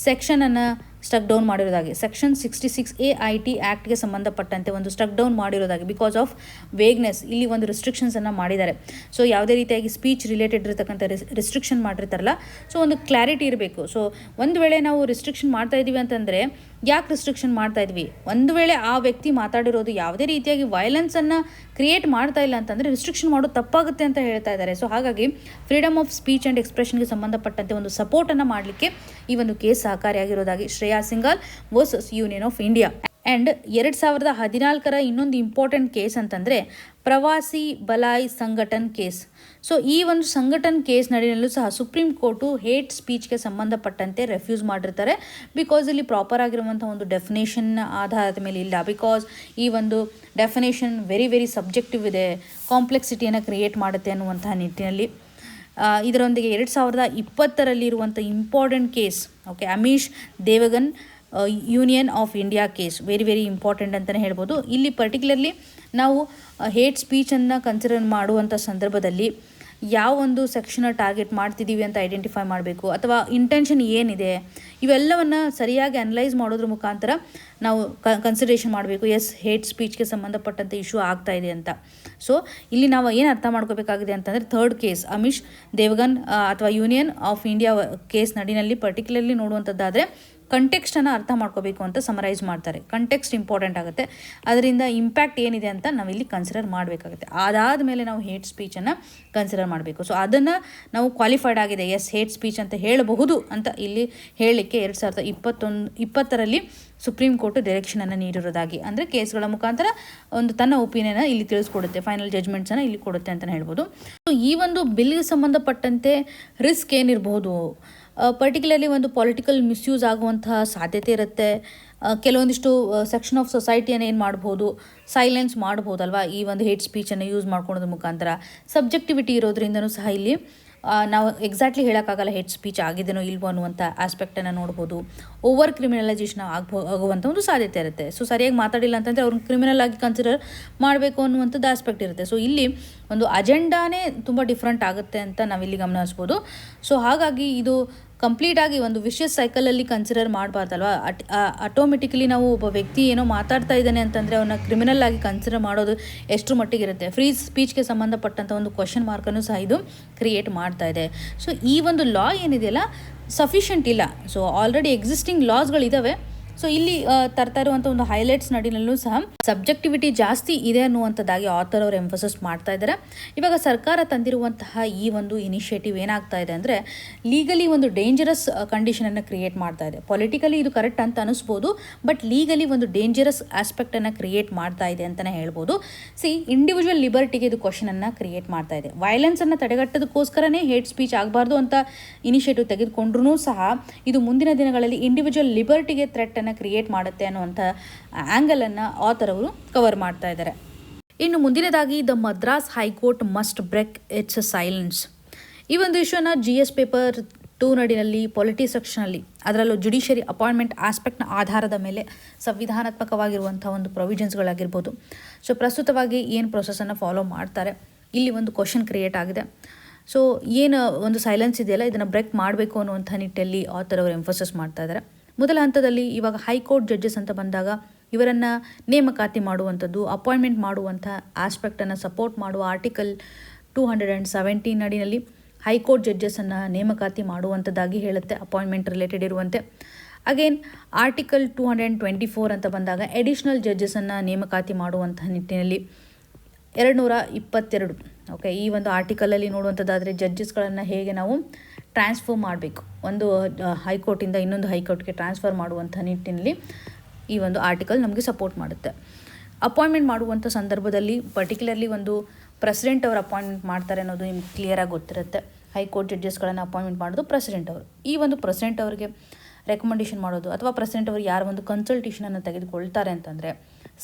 ಸೆಕ್ಷನನ್ನು ಸ್ಟಕ್ ಡೌನ್ ಮಾಡಿರೋದಾಗಿ ಸೆಕ್ಷನ್ 66A IT ಆ್ಯಕ್ಟ್ಗೆ ಸಂಬಂಧಪಟ್ಟಂತೆ ಒಂದು ಸ್ಟಕ್ ಡೌನ್ ಮಾಡಿರೋದಾಗಿ ಬಿಕಾಸ್ ಆಫ್ ವೇಗ್ನೆಸ್ ಇಲ್ಲಿ ಒಂದು ರಿಸ್ಟ್ರಿಕ್ಷನ್ಸನ್ನು ಮಾಡಿದ್ದಾರೆ. ಸೊ ಯಾವುದೇ ರೀತಿಯಾಗಿ ಸ್ಪೀಚ್ ರಿಲೇಟೆಡ್ ಇರತಕ್ಕಂಥ ರಿಸ್ಟ್ರಿಕ್ಷನ್ ಮಾಡಿರ್ತಾರಲ್ಲ, ಸೊ ಒಂದು ಕ್ಲಾರಿಟಿ ಇರಬೇಕು. ಸೊ ಒಂದು ವೇಳೆ ನಾವು ರಿಸ್ಟ್ರಿಕ್ಷನ್ ಮಾಡ್ತಾ ಇದ್ದೀವಿ ಅಂತಂದರೆ ಯಾಕೆ ರಿಸ್ಟ್ರಿಕ್ಷನ್ ಮಾಡ್ತಾ ಇದ್ವಿ, ಒಂದು ವೇಳೆ ಆ ವ್ಯಕ್ತಿ ಮಾತಾಡಿರೋದು ಯಾವುದೇ ರೀತಿಯಾಗಿ ವೈಲೆನ್ಸನ್ನು ಕ್ರಿಯೇಟ್ ಮಾಡ್ತಾ ಇಲ್ಲ ಅಂತಂದರೆ ರಿಸ್ಟ್ರಿಕ್ಷನ್ ಮಾಡೋದು ತಪ್ಪಾಗುತ್ತೆ ಅಂತ ಹೇಳ್ತಾ ಇದ್ದಾರೆ. ಸೊ ಹಾಗಾಗಿ ಫ್ರೀಡಮ್ ಆಫ್ ಸ್ಪೀಚ್ ಆ್ಯಂಡ್ ಎಕ್ಸ್ಪ್ರೆಷನ್ಗೆ ಸಂಬಂಧಪಟ್ಟಂತೆ ಒಂದು ಸಪೋರ್ಟನ್ನು ಮಾಡಲಿಕ್ಕೆ ಈ ಒಂದು ಕೇಸ್ ಸಹಕಾರಿಯಾಗಿರೋದಾಗಿ Shreya Singhal versus union of India. And 2014 ಇನ್ನೊಂದು ಇಂಪಾರ್ಟೆಂಟ್ ಕೇಸ್ ಅಂತಂದರೆ ಪ್ರವಾಸಿ ಬಲಾಯ್ ಸಂಘಟನ್ ಕೇಸ್. ಸೊ ಈ ಒಂದು ಸಂಘಟನ್ ಕೇಸ್ ನಡಿನಲ್ಲೂ ಸಹ ಸುಪ್ರೀಂ ಕೋರ್ಟು ಹೇಟ್ ಸ್ಪೀಚ್ಗೆ ಸಂಬಂಧಪಟ್ಟಂತೆ ರೆಫ್ಯೂಸ್ ಮಾಡಿರ್ತಾರೆ. ಬಿಕಾಸ್ ಇಲ್ಲಿ ಪ್ರಾಪರ್ ಆಗಿರುವಂಥ ಒಂದು ಡೆಫಿನೇಷನ್ ಆಧಾರದ ಮೇಲೆ ಇಲ್ಲ. ಬಿಕಾಸ್ ಈ ಒಂದು ಡೆಫಿನೇಷನ್ ವೆರಿ ಸಬ್ಜೆಕ್ಟಿವ್ ಇದೆ, ಕಾಂಪ್ಲೆಕ್ಸಿಟಿಯನ್ನು ಕ್ರಿಯೇಟ್ ಮಾಡುತ್ತೆ ಅನ್ನುವಂತಹ ನಿಟ್ಟಿನಲ್ಲಿ ಇದರೊಂದಿಗೆ 2020 ಇರುವಂಥ important case okay Amish Devgan union of India case very important ಅಂತಲೇ ಹೇಳ್ಬೋದು. ಇಲ್ಲಿ ಪರ್ಟಿಕ್ಯುಲರ್ಲಿ ನಾವು ಹೇಟ್ ಸ್ಪೀಚನ್ನು ಕನ್ಸಿಡರ್ ಮಾಡುವಂಥ ಸಂದರ್ಭದಲ್ಲಿ ಯಾವ ಒಂದು ಸೆಕ್ಷನ್ನ ಟಾರ್ಗೆಟ್ ಮಾಡ್ತಿದ್ದೀವಿ ಅಂತ ಐಡೆಂಟಿಫೈ ಮಾಡಬೇಕು, ಅಥವಾ ಇಂಟೆನ್ಷನ್ ಏನಿದೆ ಇವೆಲ್ಲವನ್ನು ಸರಿಯಾಗಿ ಅನಲೈಸ್ ಮಾಡೋದ್ರ ಮುಖಾಂತರ ನಾವು ಕನ್ಸಿಡರೇಷನ್ ಮಾಡಬೇಕು. ಎಸ್, ಹೇಟ್ ಸ್ಪೀಚ್ಗೆ ಸಂಬಂಧಪಟ್ಟಂತೆ ಇಶ್ಯೂ ಆಗ್ತಾ ಇದೆ ಅಂತ. ಸೊ ಇಲ್ಲಿ ನಾವು ಏನು ಅರ್ಥ ಮಾಡ್ಕೋಬೇಕಾಗಿದೆ ಅಂತಂದರೆ ಥರ್ಡ್ ಕೇಸ್ ಅಮಿಷ್ ದೇವಗನ್ ಅಥವಾ ಯೂನಿಯನ್ ಆಫ್ ಇಂಡಿಯಾ ಕೇಸ್ ನಡಿನಲ್ಲಿ ಪರ್ಟಿಕ್ಯುಲರ್ಲಿ ನೋಡುವಂಥದ್ದಾದರೆ ಕಂಟೆಕ್ಸ್ಟನ್ನು ಅರ್ಥ ಮಾಡ್ಕೋಬೇಕು ಅಂತ ಸಮರೈಸ್ ಮಾಡ್ತಾರೆ. ಕಂಟೆಕ್ಸ್ಟ್ ಇಂಪಾರ್ಟೆಂಟ್ ಆಗುತ್ತೆ, ಅದರಿಂದ ಇಂಪ್ಯಾಕ್ಟ್ ಏನಿದೆ ಅಂತ ನಾವಿಲ್ಲಿ ಕನ್ಸಿಡರ್ ಮಾಡಬೇಕಾಗುತ್ತೆ. ಅದಾದ ಮೇಲೆ ನಾವು ಹೇಟ್ ಸ್ಪೀಚನ್ನು ಕನ್ಸಿಡರ್ ಮಾಡಬೇಕು. ಸೊ ಅದನ್ನು ನಾವು ಕ್ವಾಲಿಫೈಡ್ ಆಗಿದೆ, ಎಸ್ ಹೇಟ್ ಸ್ಪೀಚ್ ಅಂತ ಹೇಳಬಹುದು ಅಂತ ಇಲ್ಲಿ ಹೇಳಲಿಕ್ಕೆ 2020 ಸುಪ್ರೀಂ ಕೋರ್ಟ್ ಡೈರೆಕ್ಷನನ್ನು ನೀಡಿರೋದಾಗಿ, ಅಂದರೆ ಕೇಸ್ಗಳ ಮುಖಾಂತರ ಒಂದು ತನ್ನ ಒಪಿನಿಯನ್ ಇಲ್ಲಿ ತಿಳಿಸ್ಕೊಡುತ್ತೆ, ಫೈನಲ್ ಜಜ್ಮೆಂಟ್ಸನ್ನು ಇಲ್ಲಿ ಕೊಡುತ್ತೆ ಅಂತಲೇ ಹೇಳ್ಬೋದು. ಸೊ ಈ ಒಂದು ಬಿಲ್ಗೆ ಸಂಬಂಧಪಟ್ಟಂತೆ ರಿಸ್ಕ್ ಏನಿರಬಹುದು, ಪರ್ಟಿಕ್ಯುಲರ್ಲಿ ಒಂದು ಪೊಲಿಟಿಕಲ್ ಮಿಸ್ಯೂಸ್ ಆಗುವಂತಹ ಸಾಧ್ಯತೆ ಇರುತ್ತೆ. ಕೆಲವೊಂದಿಷ್ಟು ಸೆಕ್ಷನ್ ಆಫ್ ಸೊಸೈಟಿಯನ್ನು ಏನು ಮಾಡ್ಬೋದು, ಸೈಲೆನ್ಸ್ ಮಾಡ್ಬೋದಲ್ವಾ ಈ ಒಂದು ಹೇಟ್ ಸ್ಪೀಚನ್ನು ಯೂಸ್ ಮಾಡ್ಕೊಳ್ಳೋದ್ರ ಮುಖಾಂತರ. ಸಬ್ಜೆಕ್ಟಿವಿಟಿ ಇರೋದ್ರಿಂದನೂ ಸಹ ಇಲ್ಲಿ ನಾವು ಎಕ್ಸಾಕ್ಟ್ಲಿ ಹೇಳೋಕ್ಕಾಗಲ್ಲ ಹೇಟ್ ಸ್ಪೀಚ್ ಆಗಿದೆನೋ ಇಲ್ವೋ ಅನ್ನುವಂಥ ಆಸ್ಪೆಕ್ಟನ್ನು ನೋಡ್ಬೋದು. ಓವರ್ ಕ್ರಿಮಿನಲೈಸೇಷನ್ ಆಗುವಂಥ ಒಂದು ಸಾಧ್ಯತೆ ಇರುತ್ತೆ. ಸೊ ಸರಿಯಾಗಿ ಮಾತಾಡಿಲ್ಲ ಅಂತಂದರೆ ಅವ್ರನ್ನ ಕ್ರಿಮಿನಲ್ ಆಗಿ ಕನ್ಸಿಡರ್ ಮಾಡಬೇಕು ಅನ್ನುವಂಥದ್ದು ಆಸ್ಪೆಕ್ಟ್ ಇರುತ್ತೆ. ಸೊ ಇಲ್ಲಿ ಒಂದು ಅಜೆಂಡಾನೇ ತುಂಬ ಡಿಫ್ರೆಂಟ್ ಆಗುತ್ತೆ ಅಂತ ನಾವಿಲ್ಲಿ ಗಮನಿಸ್ಬೋದು. ಸೊ ಹಾಗಾಗಿ ಇದು ಕಂಪ್ಲೀಟಾಗಿ ಒಂದು ವಿಷಯಸ್ ಸೈಕಲಲ್ಲಿ ಕನ್ಸಿಡರ್ ಮಾಡಬಾರ್ದಲ್ವ. ಆಟೋಮೆಟಿಕಲಿ ನಾವು ಒಬ್ಬ ವ್ಯಕ್ತಿ ಏನೋ ಮಾತಾಡ್ತಾ ಇದ್ದಾನೆ ಅಂತಂದರೆ ಅವನ್ನ ಕ್ರಿಮಿನಲ್ ಆಗಿ ಕನ್ಸಿಡರ್ ಮಾಡೋದು ಎಷ್ಟು ಮಟ್ಟಿಗಿರುತ್ತೆ. ಫ್ರೀ ಸ್ಪೀಚ್ಗೆ ಸಂಬಂಧಪಟ್ಟಂಥ ಒಂದು ಕ್ವಶನ್ ಮಾರ್ಕನ್ನು ಸಹ ಇದು ಕ್ರಿಯೇಟ್ ಮಾಡ್ತಾ ಇದೆ. ಸೊ ಈ ಒಂದು ಲಾ ಏನಿದೆಯಲ್ಲ ಸಫಿಷಿಯೆಂಟ್ ಇಲ್ಲ. ಸೊ ಆಲ್ರೆಡಿ ಎಕ್ಸಿಸ್ಟಿಂಗ್ ಲಾಸ್ಗಳಿದ್ದಾವೆ. ಸೊ ಇಲ್ಲಿ ತರ್ತಾ ಇರುವಂಥ ಒಂದು ಹೈಲೈಟ್ಸ್ ನಡಿನಲ್ಲೂ ಸಹ ಸಬ್ಜೆಕ್ಟಿವಿಟಿ ಜಾಸ್ತಿ ಇದೆ ಅನ್ನುವಂಥದ್ದಾಗಿ ಆಥರ್ ಅವರು ಎಂಫಸಿಸ್ ಮಾಡ್ತಾ ಇದ್ದಾರೆ. ಇವಾಗ ಸರ್ಕಾರ ತಂದಿರುವಂತಹ ಈ ಒಂದು ಇನಿಷಿಯೇಟಿವ್ ಏನಾಗ್ತಾ ಇದೆ ಅಂದರೆ ಲೀಗಲಿ ಒಂದು ಡೇಂಜರಸ್ ಕಂಡೀಷನನ್ನು ಕ್ರಿಯೇಟ್ ಮಾಡ್ತಾ ಇದೆ. ಪೊಲಿಟಿಕಲಿ ಇದು ಕರೆಕ್ಟ್ ಅಂತ ಅನಿಸ್ಬೋದು, ಬಟ್ ಲೀಗಲಿ ಒಂದು ಡೇಂಜರಸ್ ಆಸ್ಪೆಕ್ಟನ್ನು ಕ್ರಿಯೇಟ್ ಮಾಡ್ತಾ ಇದೆ ಅಂತಲೇ ಹೇಳ್ಬೋದು. ಇಂಡಿವಿಜುವಲ್ ಲಿಬರ್ಟಿಗೆ ಇದು ಕ್ವಶನನ್ನು ಕ್ರಿಯೇಟ್ ಮಾಡ್ತಾ ಇದೆ. ವೈಲೆನ್ಸನ್ನು ತಡೆಗಟ್ಟೋದಕ್ಕೋಸ್ಕರನೇ ಹೇಟ್ ಸ್ಪೀಚ್ ಆಗಬಾರ್ದು ಅಂತ ಇನಿಷಿಯೇಟಿವ್ ತೆಗೆದುಕೊಂಡ್ರೂ ಸಹ ಇದು ಮುಂದಿನ ದಿನಗಳಲ್ಲಿ ಇಂಡಿವಿಜುವಲ್ ಲಿಬರ್ಟಿಗೆ ಥ್ರೆಟ್ ಕ್ರಿಯೇಟ್ ಮಾಡುತ್ತೆ ಅನ್ನುವಂಥ ಆ್ಯಂಗಲನ್ನು ಆಥರ್ ಅವರು ಕವರ್ ಮಾಡ್ತಾ ಇದ್ದಾರೆ. ಇನ್ನು ಮುಂದಿನದಾಗಿ the Madras high court must break its silence. ಈ ಒಂದು ಇಶ್ಯೂನ GS ಪೇಪರ್ 2 ನಡಿನಲ್ಲಿ ಪೊಲಿಟಿ ಸೆಕ್ಷನಲ್ಲಿ, ಅದರಲ್ಲೂ ಜುಡಿಷಿಯರಿ ಅಪಾಯಿಂಟ್ಮೆಂಟ್ ಆಸ್ಪೆಕ್ಟ್ನ ಆಧಾರದ ಮೇಲೆ ಸಂವಿಧಾನಾತ್ಮಕವಾಗಿರುವಂಥ ಒಂದು ಪ್ರೊವಿಷನ್ಸ್ಗಳಾಗಿರ್ಬೋದು. ಸೊ ಪ್ರಸ್ತುತವಾಗಿ ಏನು ಪ್ರೊಸೆಸನ್ನು ಫಾಲೋ ಮಾಡ್ತಾರೆ, ಇಲ್ಲಿ ಒಂದು ಕ್ವಶನ್ ಕ್ರಿಯೇಟ್ ಆಗಿದೆ. ಸೊ ಏನು ಒಂದು ಸೈಲೆನ್ಸ್ ಇದೆಯಲ್ಲ ಇದನ್ನು ಬ್ರೇಕ್ ಮಾಡಬೇಕು ಅನ್ನುವಂಥ ನಿಟ್ಟಲ್ಲಿ ಆಥರ್ ಅವರು ಎಂಫಸಿಸ್ ಮಾಡ್ತಾ ಇದ್ದಾರೆ. ಮೊದಲ ಹಂತದಲ್ಲಿ ಇವಾಗ ಹೈಕೋರ್ಟ್ ಜಡ್ಜಸ್ ಅಂತ ಬಂದಾಗ ಇವರನ್ನು ನೇಮಕಾತಿ ಮಾಡುವಂಥದ್ದು, ಅಪಾಯಿಂಟ್ಮೆಂಟ್ ಮಾಡುವಂಥ ಆಸ್ಪೆಕ್ಟನ್ನು ಸಪೋರ್ಟ್ ಮಾಡುವ ಆರ್ಟಿಕಲ್ 217 ನಡಿನಲ್ಲಿ ಹೈಕೋರ್ಟ್ ಜಡ್ಜಸನ್ನು ನೇಮಕಾತಿ ಮಾಡುವಂಥದ್ದಾಗಿ ಹೇಳುತ್ತೆ, ಅಪಾಯಿಂಟ್ಮೆಂಟ್ ರಿಲೇಟೆಡ್ ಇರುವಂತೆ. ಅಗೇನ್ ಆರ್ಟಿಕಲ್ 224 ಅಂತ ಬಂದಾಗ ಎಡಿಷ್ನಲ್ ಜಡ್ಜಸನ್ನು ನೇಮಕಾತಿ ಮಾಡುವಂಥ ನಿಟ್ಟಿನಲ್ಲಿ 222 ಓಕೆ ಈ ಒಂದು ಆರ್ಟಿಕಲಲ್ಲಿ ನೋಡುವಂಥದ್ದಾದರೆ ಜಡ್ಜಸ್ಗಳನ್ನು ಹೇಗೆ ನಾವು ಟ್ರಾನ್ಸ್ಫರ್ ಮಾಡಬೇಕು, ಒಂದು ಹೈಕೋರ್ಟಿಂದ ಇನ್ನೊಂದು ಹೈಕೋರ್ಟ್ಗೆ ಟ್ರಾನ್ಸ್ಫರ್ ಮಾಡುವಂಥ ನಿಟ್ಟಿನಲ್ಲಿ ಈ ಒಂದು ಆರ್ಟಿಕಲ್ ನಮಗೆ ಸಪೋರ್ಟ್ ಮಾಡುತ್ತೆ. ಅಪಾಯಿಂಟ್ಮೆಂಟ್ ಮಾಡುವಂಥ ಸಂದರ್ಭದಲ್ಲಿ ಪರ್ಟಿಕ್ಯುಲರ್ಲಿ ಒಂದು ಪ್ರೆಸಿಡೆಂಟ್ ಅವರು ಅಪಾಯಿಂಟ್ಮೆಂಟ್ ಮಾಡ್ತಾರೆ ಅನ್ನೋದು ನಿಮ್ಗೆ ಕ್ಲಿಯರಾಗಿ ಗೊತ್ತಿರುತ್ತೆ. ಹೈಕೋರ್ಟ್ ಜಡ್ಜಸ್ಗಳನ್ನು ಅಪಾಯಿಂಟ್ಮೆಂಟ್ ಮಾಡೋದು ಪ್ರೆಸಿಡೆಂಟ್ ಅವರು. ಈ ಒಂದು ಪ್ರೆಸಿಡೆಂಟ್ ಅವರಿಗೆ ರೆಕಮೆಂಡೇಷನ್ ಮಾಡೋದು ಅಥವಾ ಪ್ರೆಸಿಡೆಂಟ್ ಅವರು ಯಾರು ಒಂದು ಕನ್ಸಲ್ಟೇಷನನ್ನು ತೆಗೆದುಕೊಳ್ತಾರೆ ಅಂತಂದರೆ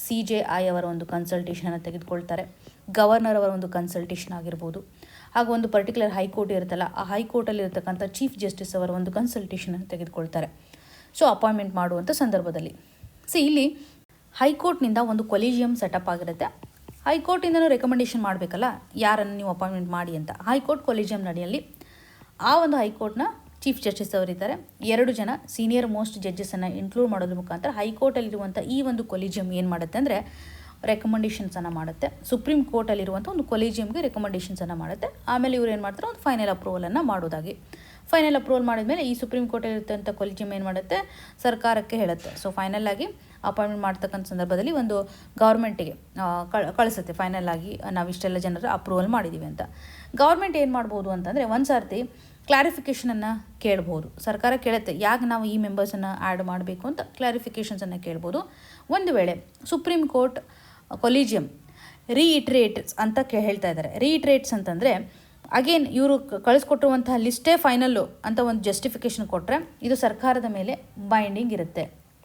CJI ಅವರ ಒಂದು ಕನ್ಸಲ್ಟೇಷನನ್ನು ತೆಗೆದುಕೊಳ್ತಾರೆ, ಗವರ್ನರ್ ಅವರ ಒಂದು ಕನ್ಸಲ್ಟೇಷನ್ ಆಗಿರ್ಬೋದು, ಹಾಗೂ ಒಂದು ಪರ್ಟಿಕ್ಯುಲರ್ ಹೈಕೋರ್ಟ್ ಇರುತ್ತಲ್ಲ ಆ ಹೈಕೋರ್ಟಲ್ಲಿ ಇರತಕ್ಕಂಥ ಚೀಫ್ ಜಸ್ಟಿಸ್ ಅವರ ಒಂದು ಕನ್ಸಲ್ಟೇಷನನ್ನು ತೆಗೆದುಕೊಳ್ತಾರೆ. ಸೊ ಅಪಾಯಿಂಟ್ಮೆಂಟ್ ಮಾಡುವಂಥ ಸಂದರ್ಭದಲ್ಲಿ ಇಲ್ಲಿ ಹೈಕೋರ್ಟ್ನಿಂದ ಒಂದು ಕೊಲಿಜಿಯಂ ಸೆಟಪ್ ಆಗಿರುತ್ತೆ. ಹೈಕೋರ್ಟಿಂದನೂ ರೆಕಮೆಂಡೇಷನ್ ಮಾಡಬೇಕಲ್ಲ ಯಾರನ್ನು ನೀವು ಅಪಾಯಿಂಟ್ಮೆಂಟ್ ಮಾಡಿ ಅಂತ. ಹೈಕೋರ್ಟ್ ಕೊಲಿಜಿಯಂ ನಡಿಯಲ್ಲಿ ಆ ಒಂದು ಹೈಕೋರ್ಟ್ನ ಚೀಫ್ ಜಸ್ಟಿಸ್ ಅವರಿದ್ದಾರೆ, 2 ಜನ ಸೀನಿಯರ್ ಮೋಸ್ಟ್ ಜಡ್ಜಸನ್ನು ಇನ್ಕ್ಲೂಡ್ ಮಾಡೋದ್ರ ಮುಖಾಂತರ ಹೈಕೋರ್ಟಲ್ಲಿರುವಂಥ ಈ ಒಂದು ಕೊಲಿಜಿಯಂ ಏನು ಮಾಡುತ್ತೆ ಅಂದರೆ ರೆಕಮೆಂಡೇಷನ್ಸನ್ನು ಮಾಡುತ್ತೆ. ಸುಪ್ರೀಂ ಕೋರ್ಟಲ್ಲಿರುವಂಥ ಒಂದು ಕೊಲಿಜಿಯಮ್ಗೆ ರೆಕಮೆಂಡೇಷನ್ಸನ್ನು ಮಾಡುತ್ತೆ. ಆಮೇಲೆ ಇವ್ರು ಏನು ಮಾಡ್ತಾರೆ, ಒಂದು ಫೈನಲ್ ಅಪ್ರೂವಲನ್ನು ಮಾಡೋದಾಗಿ. ಫೈನಲ್ ಅಪ್ರೂವಲ್ ಮಾಡಿದ್ಮೇಲೆ ಈ ಸುಪ್ರೀಂ ಕೋರ್ಟಲ್ಲಿರ್ತಂಥ ಕೊಲಿಜಿಯಮ್ ಏನು ಮಾಡುತ್ತೆ, ಸರ್ಕಾರಕ್ಕೆ ಹೇಳುತ್ತೆ. ಸೊ ಫೈನಲ್ ಆಗಿ ಅಪಾಯಿಂಟ್ಮೆಂಟ್ ಮಾಡ್ತಕ್ಕಂಥ ಸಂದರ್ಭದಲ್ಲಿ ಒಂದು ಗೌರ್ಮೆಂಟಿಗೆ ಕಳಿಸುತ್ತೆ. ಫೈನಲ್ ಆಗಿ ನಾವು ಇಷ್ಟೆಲ್ಲ ಜನರ ಅಪ್ರೂವಲ್ ಮಾಡಿದ್ದೀವಿ ಅಂತ. ಗೌರ್ಮೆಂಟ್ ಏನು ಮಾಡ್ಬೋದು ಅಂತಂದರೆ ಒಂದು ಸರ್ತಿ ಕ್ಲಾರಿಫಿಕೇಷನನ್ನು ಕೇಳ್ಬೋದು. ಸರ್ಕಾರ ಕೇಳುತ್ತೆ ಯಾಕೆ ನಾವು ಈ ಮೆಂಬರ್ಸನ್ನು ಆ್ಯಡ್ ಮಾಡಬೇಕು ಅಂತ ಕ್ಲಾರಿಫಿಕೇಷನ್ಸನ್ನು ಕೇಳ್ಬೋದು. ಒಂದು ವೇಳೆ ಸುಪ್ರೀಂ ಕೋರ್ಟ್ ಕೊಲಿಜಿಯಂ ರೀಇಟ್ರೇಟ್ಸ್ ಅಂತ ಹೇಳ್ತಾ ಇದ್ದಾರೆ. ರೀಇಟ್ರೇಟ್ಸ್ ಅಂತಂದರೆ ಅಗೇನ್ ಇವರು ಕಳಿಸ್ಕೊಟ್ಟಿರುವಂತಹ ಲಿಸ್ಟೇ ಫೈನಲ್ಲು ಅಂತ ಒಂದು ಜಸ್ಟಿಫಿಕೇಷನ್ ಕೊಟ್ಟರೆ ಇದು ಸರ್ಕಾರದ ಮೇಲೆ ಬೈಂಡಿಂಗ್ ಇರುತ್ತೆ.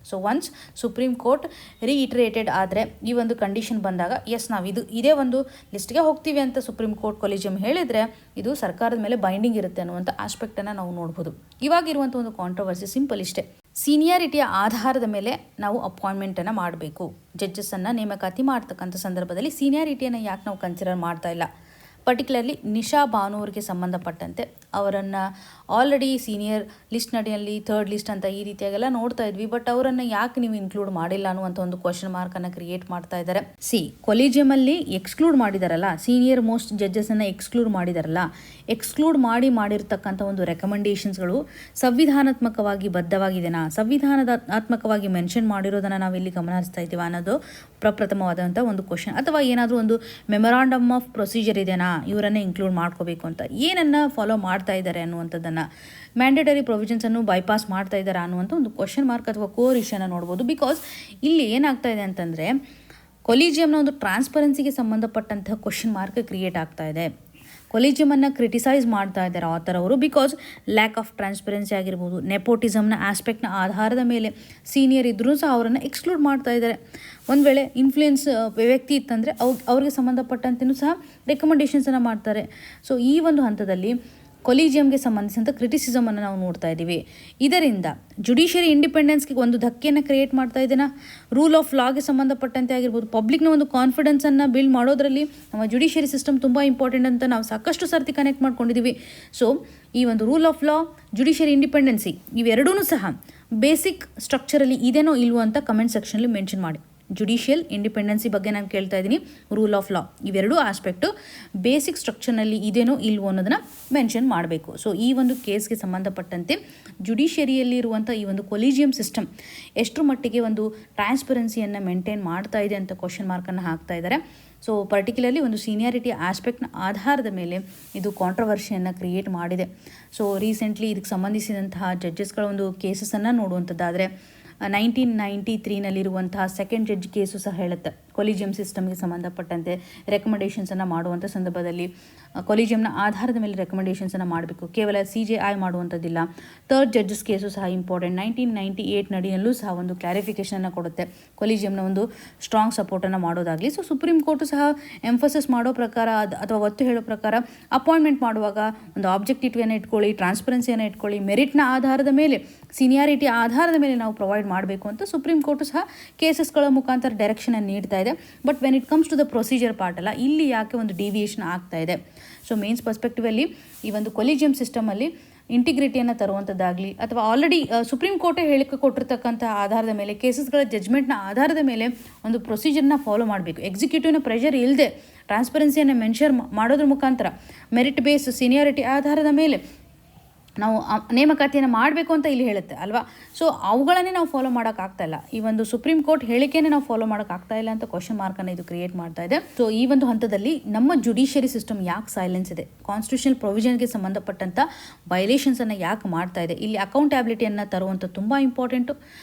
ಸೊ ಒನ್ಸ್ ಸುಪ್ರೀಂ ಕೋರ್ಟ್ ರೀಇಟ್ರೇಟೆಡ್ ಆದರೆ ಈ ಒಂದು ಕಂಡೀಷನ್ ಬಂದಾಗ ಎಸ್ ನಾವು ಇದೇ ಒಂದು ಲಿಸ್ಟ್ಗೆ ಹೋಗ್ತೀವಿ ಅಂತ ಸುಪ್ರೀಂ ಕೋರ್ಟ್ ಕೊಲಿಜಿಯಂ ಹೇಳಿದರೆ ಇದು ಸರ್ಕಾರದ ಮೇಲೆ ಬೈಂಡಿಂಗ್ ಇರುತ್ತೆ ಅನ್ನುವಂಥ ಆಸ್ಪೆಕ್ಟನ್ನು ನಾವು ನೋಡ್ಬೋದು. ಇವಾಗಿರುವಂಥ ಒಂದು ಕಾಂಟ್ರವರ್ಸಿ ಸಿಂಪಲ್ ಇಷ್ಟೇ. ಸೀನಿಯಾರಿಟಿಯ ಆಧಾರದ ಮೇಲೆ ನಾವು ಅಪಾಯಿಂಟ್ಮೆಂಟನ್ನು ಮಾಡಬೇಕು. ಜಡ್ಜಸನ್ನು ನೇಮಕಾತಿ ಮಾಡ್ತಕ್ಕಂಥ ಸಂದರ್ಭದಲ್ಲಿ ಸೀನಿಯಾರಿಟಿಯನ್ನು ಯಾಕೆ ನಾವು ಕನ್ಸಿಡರ್ ಮಾಡ್ತಾ ಇಲ್ಲ? ಪರ್ಟಿಕ್ಯುಲರ್ಲಿ ನಿಶಾ ಭಾನುವ್ರಿಗೆ ಸಂಬಂಧಪಟ್ಟಂತೆ ಅವರನ್ನು ಆಲ್ರೆಡಿ ಸೀನಿಯರ್ ಲಿಸ್ಟ್ ನಡಿಯಲ್ಲಿ 3rd ಲಿಸ್ಟ್ ಅಂತ ಈ ರೀತಿಯಾಗೆಲ್ಲ ನೋಡ್ತಾ ಇದ್ವಿ. ಬಟ್ ಅವರನ್ನು ಯಾಕೆ ನೀವು ಇನ್ಕ್ಲೂಡ್ ಮಾಡಿಲ್ಲ ಅನ್ನುವಂಥ ಒಂದು ಕ್ವಶನ್ ಮಾರ್ಕನ್ನು ಕ್ರಿಯೇಟ್ ಮಾಡ್ತಾ ಇದ್ದಾರೆ. ಕೊಲಿಜಿಯಮಲ್ಲಿ ಎಕ್ಸ್ಕ್ಲೂಡ್ ಮಾಡಿದಾರಲ್ಲ, ಸೀನಿಯರ್ ಮೋಸ್ಟ್ ಜಡ್ಜಸನ್ನು ಎಕ್ಸ್ಕ್ಲೂಡ್ ಮಾಡಿದಾರಲ್ಲ, ಎಕ್ಸ್ಕ್ಲೂಡ್ ಮಾಡಿರ್ತಕ್ಕಂಥ ಒಂದು ರೆಕಮೆಂಡೇಷನ್ಸ್ಗಳು ಸಂವಿಧಾನಾತ್ಮಕವಾಗಿ ಬದ್ಧವಾಗಿದೆನಾ, ಸಂವಿಧಾನಾತ್ಮಕವಾಗಿ ಮೆನ್ಷನ್ ಮಾಡಿರೋದನ್ನು ನಾವಿಲ್ಲಿ ಗಮನ ಹರಿಸ್ತಾ ಇದ್ದೀವಿ ಅನ್ನೋದು ಪ್ರಪ್ರಥಮವಾದಂಥ ಒಂದು ಕ್ವಶನ್. ಅಥವಾ ಏನಾದರೂ ಒಂದು ಮೆಮೊರಾಂಡಮ್ ಆಫ್ ಪ್ರೊಸೀಜರ್ ಇದೆನಾ, ಇವರನ್ನೇ ಇನ್ಕ್ಲೂಡ್ ಮಾಡ್ಕೋಬೇಕು ಅಂತ, ಏನನ್ನು ಫಾಲೋ ಮಾಡ್ತಾ ಇದ್ದಾರೆ ಅನ್ನುವಂಥದ್ದನ್ನು, ಮ್ಯಾಂಡೇಟರಿ ಪ್ರೊವಿಷನ್ಸನ್ನು ಬೈಪಾಸ್ ಮಾಡ್ತಾ ಇದ್ದಾರೆ ಅನ್ನುವಂಥ ಒಂದು ಕ್ವಶನ್ ಮಾರ್ಕ್ ಅಥವಾ ಕೋರ್ ಇಶ್ಯೂನ ನೋಡ್ಬೋದು. ಬಿಕಾಸ್ ಇಲ್ಲಿ ಏನಾಗ್ತಾ ಇದೆ ಅಂತಂದರೆ ಕೊಲಿಜಿಯಂನ ಒಂದು ಟ್ರಾನ್ಸ್ಪರೆನ್ಸಿಗೆ ಸಂಬಂಧಪಟ್ಟಂಥ ಕ್ವಶನ್ ಮಾರ್ಕ್ ಕ್ರಿಯೇಟ್ ಆಗ್ತಾ ಇದೆ. ಕೊಲಿಜಿಯಮನ್ನು ಕ್ರಿಟಿಸೈಸ್ ಮಾಡ್ತಾ ಇದ್ದಾರೆ ಆಥರ್ ಅವರು. ಬಿಕಾಸ್ ಲ್ಯಾಕ್ ಆಫ್ ಟ್ರಾನ್ಸ್ಪರೆನ್ಸಿ ಆಗಿರ್ಬೋದು, ನೆಪೋಟಿಸಮ್ನ ಆಸ್ಪೆಕ್ಟ್ನ ಆಧಾರದ ಮೇಲೆ ಸೀನಿಯರ್ ಇದ್ದರೂ ಸಹ ಅವರನ್ನು ಎಕ್ಸ್ಕ್ಲೂಡ್ ಮಾಡ್ತಾ ಇದ್ದಾರೆ. ಒಂದು ವೇಳೆ ಇನ್ಫ್ಲೂಯೆನ್ಸ್ ವ್ಯಕ್ತಿ ಇತ್ತಂದರೆ ಅವ್ರಿಗೆ ಸಂಬಂಧಪಟ್ಟಂತೆಯೂ ಸಹ ರೆಕಮೆಂಡೇಷನ್ಸನ್ನು ಮಾಡ್ತಾರೆ. ಸೊ ಈ ಒಂದು ಹಂತದಲ್ಲಿ ಕೊಲಿಜಿಯಂಗೆ ಸಂಬಂಧಿಸಿದಂಥ ಕ್ರಿಟಿಸಿಸಮನ್ನು ನಾವು ನೋಡ್ತಾ ಇದ್ದೀವಿ. ಇದರಿಂದ ಜುಡಿಷಿಯರಿ ಇಂಡಿಪೆಂಡೆನ್ಸ್ಗೆ ಒಂದು ಧಕ್ಕೆಯನ್ನು ಕ್ರಿಯೇಟ್ ಮಾಡ್ತಾ ಇದ್ದೇನೆ. ರೂಲ್ ಆಫ್ ಲಾಗೆ ಸಂಬಂಧಪಟ್ಟಂತೆ ಆಗಿರ್ಬೋದು, ಪಬ್ಲಿಕ್ನ ಒಂದು ಕಾನ್ಫಿಡೆನ್ಸನ್ನು ಬಿಲ್ಡ್ ಮಾಡೋದರಲ್ಲಿ ನಮ್ಮ ಜುಡಿಷಿಯರಿ ಸಿಸ್ಟಮ್ ತುಂಬ ಇಂಪಾರ್ಟೆಂಟ್ ಅಂತ ನಾವು ಸಾಕಷ್ಟು ಸರ್ತಿ ಕನೆಕ್ಟ್ ಮಾಡ್ಕೊಂಡಿದ್ದೀವಿ. ಸೊ ಈ ಒಂದು rule of law, judiciary independency ಇವೆರಡೂ ಸಹ ಬೇಸಿಕ್ ಸ್ಟ್ರಕ್ಚರಲ್ಲಿ ಇದೇನೋ ಇಲ್ವೋ ಅಂತ ಕಮೆಂಟ್ ಸೆಕ್ಷನಲ್ಲಿ ಮೆನ್ಷನ್ ಮಾಡಿ. ಜುಡಿಷಿಯಲ್ ಇಂಡಿಪೆಂಡೆನ್ಸಿ ಬಗ್ಗೆ ನಾನು ಕೇಳ್ತಾ ಇದ್ದೀನಿ, ರೂಲ್ ಆಫ್ ಲಾ ಇವೆರಡೂ ಆಸ್ಪೆಕ್ಟು ಬೇಸಿಕ್ ಸ್ಟ್ರಕ್ಚರ್ನಲ್ಲಿ ಇದೇನೋ ಇಲ್ವೋ ಅನ್ನೋದನ್ನು ಮೆನ್ಷನ್ ಮಾಡಬೇಕು. ಸೊ ಈ ಒಂದು ಕೇಸ್ಗೆ ಸಂಬಂಧಪಟ್ಟಂತೆ ಜುಡಿಷಿಯರಿಯಲ್ಲಿ ಇರುವಂಥ ಈ ಒಂದು ಕೊಲಿಜಿಯಂ ಸಿಸ್ಟಮ್ ಎಷ್ಟರ ಮಟ್ಟಿಗೆ ಒಂದು ಟ್ರಾನ್ಸ್ಪರೆನ್ಸಿಯನ್ನು ಮೇಂಟೈನ್ ಮಾಡ್ತಾ ಇದೆ ಅಂತ ಕ್ವಶನ್ ಮಾರ್ಕನ್ನು ಹಾಕ್ತಾ ಇದ್ದಾರೆ. ಸೊ ಪರ್ಟಿಕ್ಯುಲರ್ಲಿ ಒಂದು ಸೀನಿಯಾರಿಟಿ ಆಸ್ಪೆಕ್ಟ್ನ ಆಧಾರದ ಮೇಲೆ ಇದು ಕಾಂಟ್ರವರ್ಷಿಯನ್ನು ಕ್ರಿಯೇಟ್ ಮಾಡಿದೆ. ಸೊ ರೀಸೆಂಟ್ಲಿ ಇದಕ್ಕೆ ಸಂಬಂಧಿಸಿದಂತಹ ಜಡ್ಜಸ್ಗಳ ಒಂದು ಕೇಸಸನ್ನು ನೋಡುವಂಥದ್ದಾದರೆ 1993ನಲ್ಲಿರುವಂತಹ ಸೆಕೆಂಡ್ ಜಡ್ಜ್ ಕೇಸು ಸಹ ಹೇಳುತ್ತೆ ಕೊಲಿಜಿಯಂ ಸಿಸ್ಟಮ್ಗೆ ಸಂಬಂಧಪಟ್ಟಂತೆ ರೆಕಮೆಂಡೇಷನ್ಸನ್ನು ಮಾಡುವಂಥ ಸಂದರ್ಭದಲ್ಲಿ ಕೊಲಿಜಿಯಂನ ಆಧಾರದ ಮೇಲೆ ರೆಕಮೆಂಡೇಷನ್ಸನ್ನು ಮಾಡಬೇಕು, ಕೇವಲ CJI ಮಾಡುವಂಥದ್ದಿಲ್ಲ. 3rd ಜಡ್ಜಸ್ ಕೇಸು ಸಹ ಇಂಪಾರ್ಟೆಂಟ್. 1998 ನಡಿನಲ್ಲೂ ಸಹ ಒಂದು ಕ್ಲಾರಿಫಿಕೇಷನನ್ನು ಕೊಡುತ್ತೆ, ಕೊಲಿಜಿಯಂನ ಒಂದು ಸ್ಟ್ರಾಂಗ್ ಸಪೋರ್ಟನ್ನು ಮಾಡೋದಾಗಲಿ. ಸೊ ಸುಪ್ರೀಂ ಕೋರ್ಟು ಸಹ ಎಂಫೋಸಿಸ್ ಮಾಡೋ ಪ್ರಕಾರ ಅಥವಾ ಒತ್ತು ಹೇಳೋ ಪ್ರಕಾರ ಅಪಾಯಿಂಟ್ಮೆಂಟ್ ಮಾಡುವಾಗ ಒಂದು ಆಬ್ಜೆಕ್ಟಿವಿಟಿಯನ್ನು ಇಟ್ಕೊಳ್ಳಿ, ಟ್ರಾನ್ಸ್ಪರೆನ್ಸಿಯನ್ನು ಇಟ್ಕೊಳ್ಳಿ, ಮೆರಿಟ್ನ ಆಧಾರದ ಮೇಲೆ, ಸೀನಿಯಾರಿಟಿ ಆಧಾರದ ಮೇಲೆ ನಾವು ಪ್ರೊವೈಡ್ ಮಾಡಬೇಕು ಅಂತ ಸುಪ್ರೀಂ ಕೋರ್ಟು ಸಹ ಕೇಸಸ್ಗಳ ಮುಖಾಂತರ ಡೈರೆಕ್ಷನನ್ನು ನೀಡ್ತಾ ಇದೆ. But when it comes to the procedure part ಅಲ್ಲ, ಇಲ್ಲಿ ಯಾಕೆ ಒಂದು ಡಿವಿಯೇಷನ್ ಆಗ್ತಾ ಇದೆ? ಸೊ ಮೇನ್ಸ್ ಪರ್ಸ್ಪೆಕ್ಟಿವಲ್ಲಿ ಈ ಒಂದು ಕೊಲಿಜಿಯಂ ಸಿಸ್ಟಮಲ್ಲಿ ಇಂಟಿಗ್ರಿಟಿಯನ್ನು ತರುವಂಥದ್ದಾಗಲಿ ಅಥವಾ ಆಲ್ರೆಡಿ ಸುಪ್ರೀಂ ಕೋರ್ಟೇ ಹೇಳಿಕೆ ಕೊಟ್ಟಿರ್ತಕ್ಕಂಥ ಆಧಾರದ ಮೇಲೆ, ಕೇಸಸ್ಗಳ ಜಡ್ಜ್ಮೆಂಟ್ನ ಆಧಾರದ ಮೇಲೆ ಒಂದು ಪ್ರೊಸೀಜರ್ನ ಫಾಲೋ ಮಾಡಬೇಕು. ಎಕ್ಸಿಕ್ಯೂಟಿವ್ನ ಪ್ರೆಷರ್ ಇಲ್ಲದೆ ಟ್ರಾನ್ಸ್ಪರೆನ್ಸಿಯನ್ನು ಮೆನ್ಷನ್ ಮಾಡೋದ್ರ ಮುಖಾಂತರ ಮೆರಿಟ್ ಬೇಸ್ ಸೀನಿಯಾರಿಟಿ ಆಧಾರದ ಮೇಲೆ ನಾವು ನೇಮಕಾತಿಯನ್ನು ಮಾಡಬೇಕು ಅಂತ ಇಲ್ಲಿ ಹೇಳುತ್ತೆ ಅಲ್ವಾ. ಸೊ ಅವುಗಳನ್ನೇ ನಾವು ಫಾಲೋ ಮಾಡೋಕ್ಕಾಗ್ತಾ ಇಲ್ಲ. ಈ ಒಂದು ಸುಪ್ರೀಂ ಕೋರ್ಟ್ ಹೇಳಿಕೆನೇ ನಾವು ಫಾಲೋ ಮಾಡೋಕ್ಕಾಗ್ತಾ ಇಲ್ಲ ಅಂತ ಕ್ವಶನ್ ಮಾರ್ಕನ್ನು ಇದು ಕ್ರಿಯೇಟ್ ಮಾಡ್ತಾ ಇದೆ. ಸೊ ಈ ಒಂದು ಹಂತದಲ್ಲಿ ನಮ್ಮ ಜುಡಿಷಿಯರಿ ಸಿಸ್ಟಮ್ ಯಾಕೆ ಸೈಲೆನ್ಸ್ ಇದೆ, ಕಾನ್ಸ್ಟಿಟ್ಯೂಷನಲ್ ಪ್ರೊವಿಷನ್ಗೆ ಸಂಬಂಧಪಟ್ಟಂಥ ವೈಲೇಷನ್ಸನ್ನು ಯಾಕೆ ಮಾಡ್ತಾ ಇದೆ, ಇಲ್ಲಿ ಅಕೌಂಟಬಿಲಿಟಿಯನ್ನು ತರುವಂಥ ತುಂಬ ಇಂಪಾರ್ಟೆಂಟು.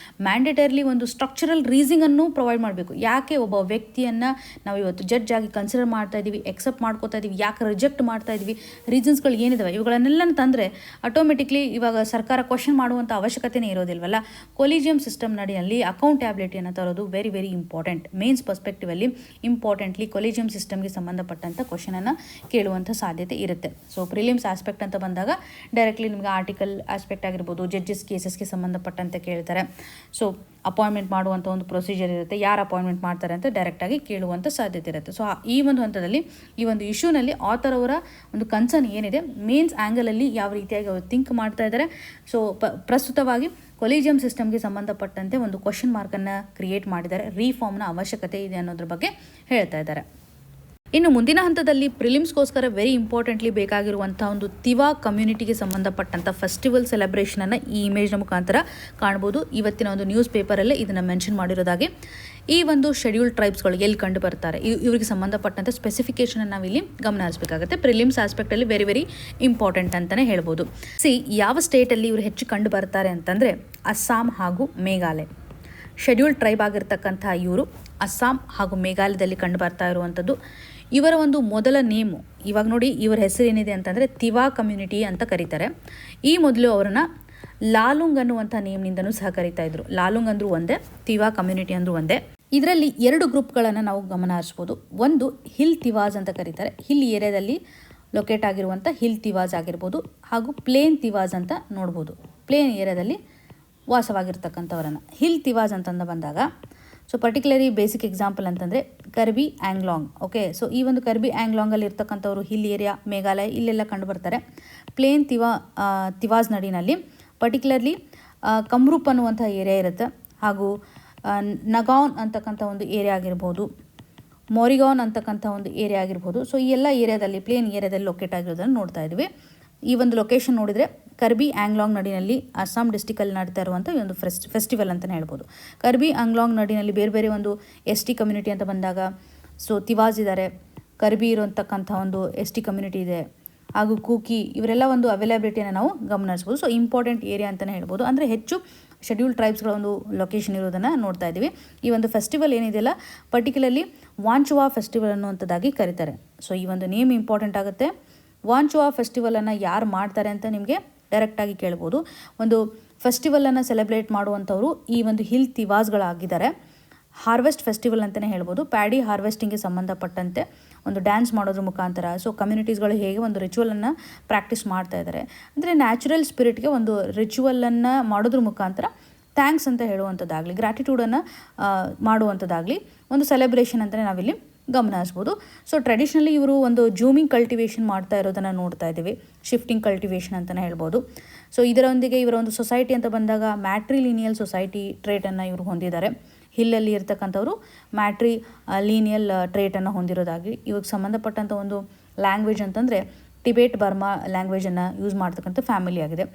ಮ್ಯಾಂಡೇಟರಿಲಿ ಒಂದು ಸ್ಟ್ರಕ್ಚರಲ್ ರೀಸನಿಂಗನ್ನು ಪ್ರೊವೈಡ್ ಮಾಡಬೇಕು. ಯಾಕೆ ಒಬ್ಬ ವ್ಯಕ್ತಿಯನ್ನು ನಾವು ಇವತ್ತು ಜಡ್ಜ್ ಆಗಿ ಕನ್ಸಿಡರ್ ಮಾಡ್ತಾ ಇದ್ದೀವಿ, ಎಕ್ಸೆಪ್ಟ್ ಮಾಡ್ಕೋತಾ ಇದ್ದೀವಿ, ಯಾಕೆ ರಿಜೆಕ್ಟ್ ಮಾಡ್ತಾ ಇದ್ದೀವಿ, ರೀಸನ್ಸ್ಗಳು ಏನಿದಾವೆ ಇವುಗಳನ್ನೆಲ್ಲ ತಂದರೆ ಆಟೋಮೆಟಿಕ್ಲಿ ಇವಾಗ ಸರ್ಕಾರ ಕ್ವಶನ್ ಮಾಡುವಂಥ ಅವಶ್ಯಕತೆಯೇ ಇರೋದಿಲ್ವಲ್ಲ. ಕೊಲಿಜಿಯಂ ಸಿಸ್ಟಮ್ ನಡಿಯಲ್ಲಿ ಅಕೌಂಟಬಿಲಿಟಿಯನ್ನು ತರೋದು very very important. Mains perspectively importantly collegium ಸಿಸ್ಟಮ್ಗೆ ಸಂಬಂಧಪಟ್ಟಂಥ ಕ್ವಶನನ್ನು ಕೇಳುವಂಥ ಸಾಧ್ಯತೆ ಇರುತ್ತೆ. ಸೊ ಪ್ರಿಲಿಮ್ಸ್ ಆಸ್ಪೆಕ್ಟ್ ಅಂತ ಬಂದಾಗ ಡೈರೆಕ್ಟ್ಲಿ ನಿಮಗೆ ಆರ್ಟಿಕಲ್ ಆಸ್ಪೆಕ್ಟ್ ಆಗಿರ್ಬೋದು, ಜಡ್ಜಸ್ ಕೇಸಸ್ಗೆ ಸಂಬಂಧಪಟ್ಟಂತೆ ಕೇಳ್ತಾರೆ. ಸೊ ಅಪಾಯಿಂಟ್ಮೆಂಟ್ ಮಾಡುವಂಥ ಒಂದು ಪ್ರೊಸೀಜರ್ ಇರುತ್ತೆ, ಯಾರು ಅಪಾಯಿಂಟ್ಮೆಂಟ್ ಮಾಡ್ತಾರೆ ಅಂತ ಡೈರೆಕ್ಟಾಗಿ ಕೇಳುವಂಥ ಸಾಧ್ಯತೆ ಇರುತ್ತೆ. ಸೊ ಈ ಒಂದು ಹಂತದಲ್ಲಿ ಈ ಒಂದು ಇಶ್ಯೂನಲ್ಲಿ ಆಥರ್ ಅವರ ಒಂದು ಕನ್ಸರ್ನ್ ಏನಿದೆ, ಮೇನ್ಸ್ ಆ್ಯಂಗಲಲ್ಲಿ ಯಾವ ರೀತಿಯಾಗಿ ಅವರು ಥಿಂಕ್ ಮಾಡ್ತಾ ಇದ್ದಾರೆ. ಸೊ ಪ್ರಸ್ತುತವಾಗಿ ಕೊಲಿಜಿಯಂ ಸಿಸ್ಟಮ್ಗೆ ಸಂಬಂಧಪಟ್ಟಂತೆ ಒಂದು ಕ್ವಶನ್ ಮಾರ್ಕನ್ನು ಕ್ರಿಯೇಟ್ ಮಾಡಿದ್ದಾರೆ. ರೀಫಾರ್ಮ್ನ ಅವಶ್ಯಕತೆ ಇದೆ ಅನ್ನೋದ್ರ ಬಗ್ಗೆ ಹೇಳ್ತಾ ಇದ್ದಾರೆ. ಇನ್ನು ಮುಂದಿನ ಹಂತದಲ್ಲಿ ಪ್ರಿಲಿಮ್ಸ್ಗೋಸ್ಕರ ವೆರಿ ಇಂಪಾರ್ಟೆಂಟ್ಲಿ ಬೇಕಾಗಿರುವಂಥ ಒಂದು ತಿವಾ ಕಮ್ಯುನಿಟಿಗೆ ಸಂಬಂಧಪಟ್ಟಂಥ ಫೆಸ್ಟಿವಲ್ ಸೆಲೆಬ್ರೇಷನನ್ನು ಈ ಇಮೇಜ್ನ ಮುಖಾಂತರ ಕಾಣ್ಬೋದು. ಇವತ್ತಿನ ಒಂದು ನ್ಯೂಸ್ ಪೇಪರಲ್ಲೇ ಇದನ್ನು ಮೆನ್ಷನ್ ಮಾಡಿರೋದಾಗಿ ಈ ಒಂದು ಶೆಡ್ಯೂಲ್ಡ್ ಟ್ರೈಬ್ಸ್ಗಳು ಎಲ್ಲಿ ಕಂಡು ಬರ್ತಾರೆ, ಇವರಿಗೆ ಸಂಬಂಧಪಟ್ಟಂಥ ಸ್ಪೆಸಿಫಿಕೇಷನ್ ನಾವಿಲ್ಲಿ ಗಮನ ಹರಿಸಬೇಕಾಗುತ್ತೆ. ಪ್ರಿಲಿಮ್ಸ್ ಆಸ್ಪೆಕ್ಟಲ್ಲಿ ವೆರಿ ವೆರಿ ಇಂಪಾರ್ಟೆಂಟ್ ಅಂತಲೇ ಹೇಳ್ಬೋದು. ಯಾವ ಸ್ಟೇಟಲ್ಲಿ ಇವರು ಹೆಚ್ಚು ಕಂಡು ಬರ್ತಾರೆ ಅಂತಂದರೆ ಅಸ್ಸಾಂ ಹಾಗೂ ಮೇಘಾಲಯ. ಶೆಡ್ಯೂಲ್ಡ್ ಟ್ರೈಬ್ ಆಗಿರ್ತಕ್ಕಂಥ ಇವರು ಅಸ್ಸಾಂ ಹಾಗೂ ಮೇಘಾಲಯದಲ್ಲಿ ಕಂಡು ಬರ್ತಾ ಇರುವಂಥದ್ದು. ಇವರ ಒಂದು ಮೊದಲ ನೇಮು ಇವಾಗ ನೋಡಿ, ಇವರ ಹೆಸರು ಏನಿದೆ ಅಂತಂದರೆ ತಿವಾ ಕಮ್ಯುನಿಟಿ ಅಂತ ಕರೀತಾರೆ. ಈ ಮೊದಲು ಅವರನ್ನು ಲಾಲುಂಗ್ ಅನ್ನುವಂಥ ನೇಮ್ನಿಂದನೂ ಸಹ ಕರೀತಾ ಇದ್ರು. ಲಾಲುಂಗ್ ಅಂದರೂ ಒಂದೇ, ತಿವಾ ಕಮ್ಯುನಿಟಿ ಅಂದರೂ ಒಂದೇ. ಇದರಲ್ಲಿ 2 ಗ್ರೂಪ್ಗಳನ್ನು ನಾವು ಗಮನ ಹರಿಸ್ಬೋದು. ಒಂದು ಹಿಲ್ ತಿವಾಸ್ ಅಂತ ಕರೀತಾರೆ. ಹಿಲ್ ಏರಿಯಾದಲ್ಲಿ ಲೊಕೇಟ್ ಆಗಿರುವಂಥ ಹಿಲ್ ತಿವಾಸ್ ಆಗಿರ್ಬೋದು, ಹಾಗೂ ಪ್ಲೇನ್ ತಿವಾಸ್ ಅಂತ ನೋಡ್ಬೋದು. ಪ್ಲೇನ್ ಏರಿಯಾದಲ್ಲಿ ವಾಸವಾಗಿರ್ತಕ್ಕಂಥವರನ್ನು ಹಿಲ್ ತಿವಾಸ್ ಅಂತಂದು ಬಂದಾಗ, ಸೊ ಪರ್ಟಿಕ್ಯುಲರಿ ಬೇಸಿಕ್ ಎಕ್ಸಾಂಪಲ್ ಅಂತಂದರೆ ಕರ್ಬಿ ಆ್ಯಂಗ್ಲಾಂಗ್. ಓಕೆ, ಸೊ ಈ ಒಂದು ಕರ್ಬಿ ಆ್ಯಂಗ್ಲಾಂಗಲ್ಲಿ ಇರ್ತಕ್ಕಂಥವ್ರು ಹಿಲ್ ಏರಿಯಾ, ಮೇಘಾಲಯ ಇಲ್ಲೆಲ್ಲ ಕಂಡು ಬರ್ತಾರೆ. ಪ್ಲೇನ್ ತಿವಾಸ್ ನಡಿನಲ್ಲಿ ಪರ್ಟಿಕ್ಯುಲರ್ಲಿ ಕಮ್ರೂಪ್ ಅನ್ನುವಂಥ ಏರಿಯಾ ಇರುತ್ತೆ, ಹಾಗೂ ನಗಾನ್ ಅಂತಕ್ಕಂಥ ಒಂದು ಏರಿಯಾ ಆಗಿರ್ಬೋದು, ಮೋರಿಗಾನ್ ಅಂತಕ್ಕಂಥ ಒಂದು ಏರಿಯಾ ಆಗಿರ್ಬೋದು. ಸೊ ಈ ಎಲ್ಲ ಏರಿಯಾದಲ್ಲಿ ಪ್ಲೇನ್ ಏರಿಯಾದಲ್ಲಿ ಲೊಕೇಟ್ ಆಗಿರೋದನ್ನು ನೋಡ್ತಾ ಇದ್ವಿ. ಈ ಒಂದು ಲೊಕೇಶನ್ ನೋಡಿದರೆ ಕರ್ಬಿ ಆ್ಯಂಗ್ಲಾಂಗ್ ನಡಿನಲ್ಲಿ ಅಸ್ಸಾಂ ಡಿಸ್ಟಿಕಲ್ಲಿ ನಡೀತಾ ಇರುವಂಥ ಈ ಒಂದು ಫೆಸ್ಟಿವಲ್ ಅಂತಲೇ ಹೇಳ್ಬೋದು. ಕರ್ಬಿ ಆ್ಯಂಗ್ಲಾಂಗ್ ನಡಿನಲ್ಲಿ ಬೇರೆ ಬೇರೆ ಒಂದು ST ಕಮ್ಯುನಿಟಿ ಅಂತ ಬಂದಾಗ, ಸೊ ತಿವಾಸ್ ಇದ್ದಾರೆ, ಕರ್ಬಿ ಇರುವಂತಕ್ಕಂಥ ಒಂದು ST ಕಮ್ಯುನಿಟಿ ಇದೆ, ಹಾಗೂ ಕೂಕಿ, ಇವರೆಲ್ಲ ಒಂದು ಅವೈಲಬಿಲಿಟಿಯನ್ನು ನಾವು ಗಮನಿಸ್ಬೋದು. ಸೊ ಇಂಪಾರ್ಟೆಂಟ್ ಏರಿಯಾ ಅಂತಲೇ ಹೇಳ್ಬೋದು. ಅಂದರೆ ಹೆಚ್ಚು ಶೆಡ್ಯೂಲ್ಡ್ ಟ್ರೈಬ್ಸ್ಗಳ ಒಂದು ಲೊಕೇಶನ್ ಇರೋದನ್ನು ನೋಡ್ತಾ ಇದ್ದೀವಿ. ಈ ಒಂದು ಫೆಸ್ಟಿವಲ್ ಏನಿದೆಯಲ್ಲ ಪರ್ಟಿಕ್ಯುಲರ್ಲಿ ವಾಂಚುವಾ ಫೆಸ್ಟಿವಲ್ ಅನ್ನುವಂಥದ್ದಾಗಿ ಕರೀತಾರೆ. ಸೊ ಈ ಒಂದು ನೇಮ್ ಇಂಪಾರ್ಟೆಂಟ್ ಆಗುತ್ತೆ. ವಾಂಚುವಾ ಫೆಸ್ಟಿವಲನ್ನು ಯಾರು ಮಾಡ್ತಾರೆ ಅಂತ ನಿಮಗೆ ಡೈರೆಕ್ಟಾಗಿ ಕೇಳ್ಬೋದು. ಒಂದು ಫೆಸ್ಟಿವಲನ್ನು ಸೆಲೆಬ್ರೇಟ್ ಮಾಡುವಂಥವ್ರು ಈ ಒಂದು ಹಿಲ್ ತಿವಾಸ್ಗಳಾಗಿದ್ದಾರೆ. ಹಾರ್ವೆಸ್ಟ್ ಫೆಸ್ಟಿವಲ್ ಅಂತಲೇ ಹೇಳ್ಬೋದು. ಪ್ಯಾಡಿ ಹಾರ್ವೆಸ್ಟಿಂಗ್ಗೆ ಸಂಬಂಧಪಟ್ಟಂತೆ ಒಂದು ಡ್ಯಾನ್ಸ್ ಮಾಡೋದ್ರ ಮುಖಾಂತರ ಸೊ ಕಮ್ಯುನಿಟೀಸ್ಗಳು ಹೇಗೆ ಒಂದು ರಿಚುವಲನ್ನು ಪ್ರಾಕ್ಟೀಸ್ ಮಾಡ್ತಾ ಇದ್ದಾರೆ ಅಂದರೆ ನ್ಯಾಚುರಲ್ ಸ್ಪಿರಿಟ್ಗೆ ಒಂದು ರಿಚುವಲನ್ನು ಮಾಡೋದ್ರ ಮುಖಾಂತರ ಥ್ಯಾಂಕ್ಸ್ ಅಂತ ಹೇಳುವಂಥದ್ದಾಗಲಿ, ಗ್ರ್ಯಾಟಿಟ್ಯೂಡನ್ನು ಮಾಡುವಂಥದ್ದಾಗಲಿ ಒಂದು ಸೆಲೆಬ್ರೇಷನ್ ಅಂತಲೇ ನಾವಿಲ್ಲಿ ಗಮನ ಹರಿಸ್ಬೋದು. ಸೊ ಟ್ರೆಡಿಷ್ನಲಿ ಇವರು ಒಂದು ಜೂಮಿಂಗ್ ಕಲ್ಟಿವೇಷನ್ ಮಾಡ್ತಾ ಇರೋದನ್ನು ನೋಡ್ತಾ ಇದ್ದೀವಿ. ಶಿಫ್ಟಿಂಗ್ ಕಲ್ಟಿವೇಷನ್ ಅಂತಲೇ ಹೇಳ್ಬೋದು. ಸೊ ಇದರೊಂದಿಗೆ ಇವರ ಒಂದು ಸೊಸೈಟಿ ಅಂತ ಬಂದಾಗ ಮ್ಯಾಟ್ರಿಲಿನಿಯಲ್ ಸೊಸೈಟಿ ಟ್ರೇಟನ್ನು ಇವರು ಹೊಂದಿದ್ದಾರೆ. ಹಿಲ್ಲಲ್ಲಿ ಇರ್ತಕ್ಕಂಥವ್ರು ಮ್ಯಾಟ್ರಿಲಿನಿಯಲ್ ಟ್ರೇಟನ್ನು ಹೊಂದಿರೋದಾಗಿ. ಇವಾಗ ಸಂಬಂಧಪಟ್ಟಂಥ ಒಂದು ಲ್ಯಾಂಗ್ವೇಜ್ ಅಂತಂದರೆ ಟಿಬೇಟ್ ಬರ್ಮಾ ಲ್ಯಾಂಗ್ವೇಜನ್ನು ಯೂಸ್ ಮಾಡ್ತಕ್ಕಂಥ ಫ್ಯಾಮಿಲಿ ಆಗಿದೆ.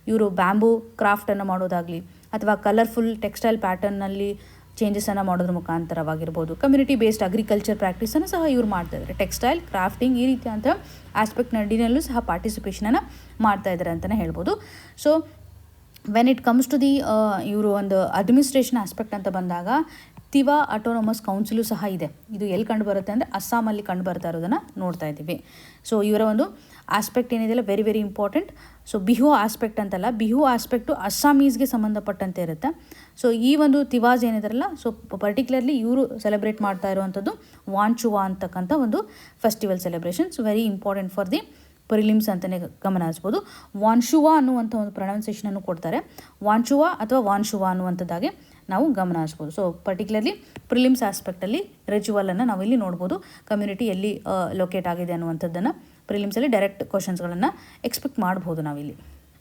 ಇವರು ಬ್ಯಾಂಬೂ ಕ್ರಾಫ್ಟನ್ನು ಮಾಡೋದಾಗಲಿ ಅಥವಾ ಕಲರ್ಫುಲ್ ಟೆಕ್ಸ್ಟೈಲ್ ಪ್ಯಾಟರ್ನಲ್ಲಿ ಚೇಂಜಸನ್ನು ಮಾಡೋದ್ರ ಮುಖಾಂತರವಾಗಿರ್ಬೋದು. ಕಮ್ಯುನಿಟಿ ಬೇಸ್ಡ್ ಅಗ್ರಿಕಲ್ಚರ್ ಪ್ರಾಕ್ಟೀಸನ್ನು ಸಹ ಇವ್ರು ಮಾಡ್ತಾಯಿದ್ದಾರೆ. ಟೆಕ್ಸ್ಟೈಲ್, ಕ್ರಾಫ್ಟಿಂಗ್ ಈ ರೀತಿಯಂಥ ಆಸ್ಪೆಕ್ಟ್ ನಡಿನಲ್ಲೂ ಸಹ ಪಾರ್ಟಿಸಿಪೇಷನನ್ನು ಮಾಡ್ತಾಯಿದ್ದಾರೆ ಅಂತಲೇ ಹೇಳ್ಬೋದು. So when it comes to the ಇವರು ಒಂದು ಅಡ್ಮಿನಿಸ್ಟ್ರೇಷನ್ ಆಸ್ಪೆಕ್ಟ್ ಅಂತ ಬಂದಾಗ ತಿವಾ ಆಟೋನಮಸ್ ಕೌನ್ಸಿಲು ಸಹ ಇದೆ. ಇದು ಎಲ್ಲಿ ಕಂಡು ಬರುತ್ತೆ ಅಂದರೆ ಅಸ್ಸಾಮಲ್ಲಿ ಕಂಡು ಬರ್ತಾ ಇರೋದನ್ನು ನೋಡ್ತಾ ಇದ್ದೀವಿ. ಸೊ ಇವರ ಒಂದು ಆಸ್ಪೆಕ್ಟ್ ಏನಿದೆಯಲ್ಲ very very important. So Bihu aspect ಅಂತಲ್ಲ, ಬಿಹು ಆಸ್ಪೆಕ್ಟು ಅಸ್ಸಾಮೀಸ್ಗೆ ಸಂಬಂಧಪಟ್ಟಂತೆ ಇರುತ್ತೆ. ಸೊ ಈ ಒಂದು ತಿವಾಸ್ ಏನಿದಾರಲ್ಲ, ಸೊ ಪರ್ಟಿಕ್ಯುಲರ್ಲಿ ಇವರು ಸೆಲೆಬ್ರೇಟ್ ಮಾಡ್ತಾ ಇರುವಂಥದ್ದು ವಾಂಚುವಾ ಅಂತಕ್ಕಂಥ ಒಂದು festival celebrations. Very important for the prelims ಅಂತಲೇ ಗಮನ ಹರಿಸ್ಬೋದು. ವಾನ್ಶುವಾ ಅನ್ನುವಂಥ ಒಂದು ಪ್ರೊನೌನ್ಸಿಯೇಷನನ್ನು ಕೊಡ್ತಾರೆ. ವಾಂಚುವಾ ಅಥವಾ ವಾನ್ಶುವಾ ಅನ್ನುವಂಥದ್ದಾಗೆ ನಾವು ಗಮನ ಹರಿಸ್ಬೋದು. ಸೊ ಪರ್ಟಿಕ್ಯುಲರ್ಲಿ ಪ್ರಿಲಿಮ್ಸ್ ಆಸ್ಪೆಕ್ಟಲ್ಲಿ ರಿಚುವಲನ್ನು ನಾವಿಲ್ಲಿ ನೋಡ್ಬೋದು. ಕಮ್ಯುನಿಟಿ ಎಲ್ಲಿ ಲೊಕೇಟ್ ಆಗಿದೆ ಅನ್ನುವಂಥದ್ದನ್ನು ಪ್ರಿಲಿಮ್ಸಲ್ಲಿ ಡೈರೆಕ್ಟ್ ಕ್ವಶನ್ಸ್ಗಳನ್ನು ಎಕ್ಸ್ಪೆಕ್ಟ್ ಮಾಡ್ಬೋದು ನಾವಿಲ್ಲಿ.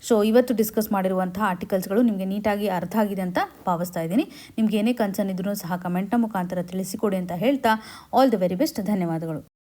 ಸೊ ಇವತ್ತು ಡಿಸ್ಕಸ್ ಮಾಡಿರುವಂಥ ಆರ್ಟಿಕಲ್ಸ್ಗಳು ನಿಮಗೆ ನೀಟಾಗಿ ಅರ್ಥ ಆಗಿದೆ ಅಂತ ಭಾವಿಸ್ತಾ ಇದ್ದೀನಿ. ನಿಮ್ಗೆ ಏನೇ ಕನ್ಸರ್ನ್ ಇದ್ರೂ ಸಹ ಕಮೆಂಟ್ನ ಮುಖಾಂತರ ತಿಳಿಸಿಕೊಡಿ ಅಂತ ಹೇಳ್ತಾ ಆಲ್ ದಿ ವೆರಿ ಬೆಸ್ಟ್. ಧನ್ಯವಾದಗಳು.